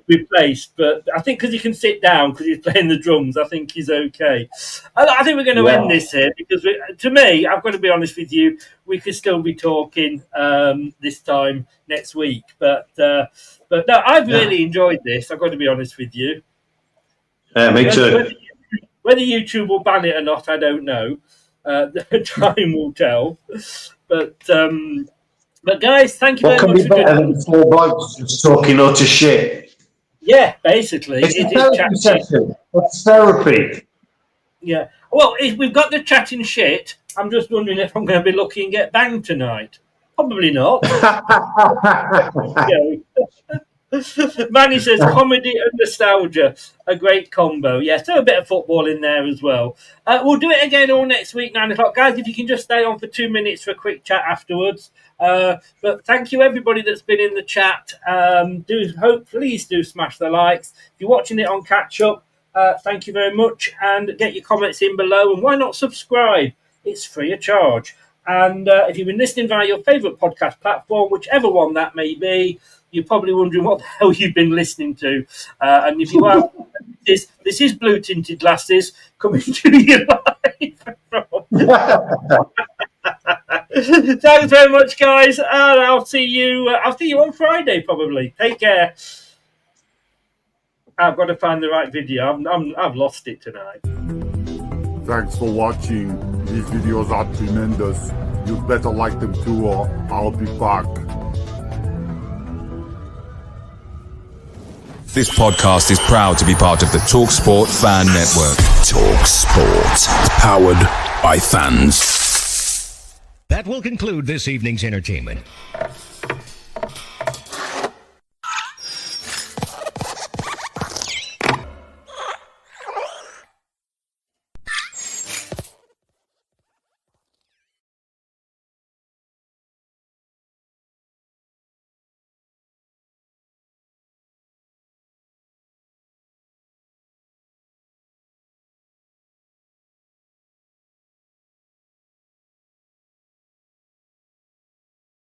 S4: replaced, but I think because he can sit down because he's playing the drums, I think he's okay. I think we're going to end this here because, to me, I've got to be honest with you, we could still be talking this time next week. But no, I've really enjoyed this. I've got to be honest with you.
S7: Yeah, me too.
S4: Whether YouTube will ban it or not, I don't know. Time will tell. But guys, thank you very much. What can be better than
S7: four blokes just talking utter shit?
S4: Yeah, basically.
S7: It's a therapy session. It's therapy.
S4: Yeah. Well, if we've got the chatting shit, I'm just wondering if I'm going to be lucky and get banged tonight. Probably not. Manny says comedy and nostalgia, a great combo. Yeah, throw a bit of football in there as well. We'll do it again all next week, 9 o'clock. Guys, if you can just stay on for 2 minutes for a quick chat afterwards. But thank you, everybody that's been in the chat. Please do smash the likes. If you're watching it on catch up, thank you very much. And get your comments in below. And why not subscribe? It's free of charge. And if you've been listening via your favourite podcast platform, whichever one that may be, you're probably wondering what the hell you've been listening to. And if you are, this is Blue Tinted Glasses coming to you live from Thanks very much, guys, and I'll see you on Friday probably. Take care. I've got to find the right video. I've lost it tonight.
S8: Thanks for watching. These videos are tremendous. You better like them too, or I'll be back.
S2: This podcast is proud to be part of the TalkSport Fan Network. TalkSport. Powered by fans.
S9: That will conclude this evening's entertainment.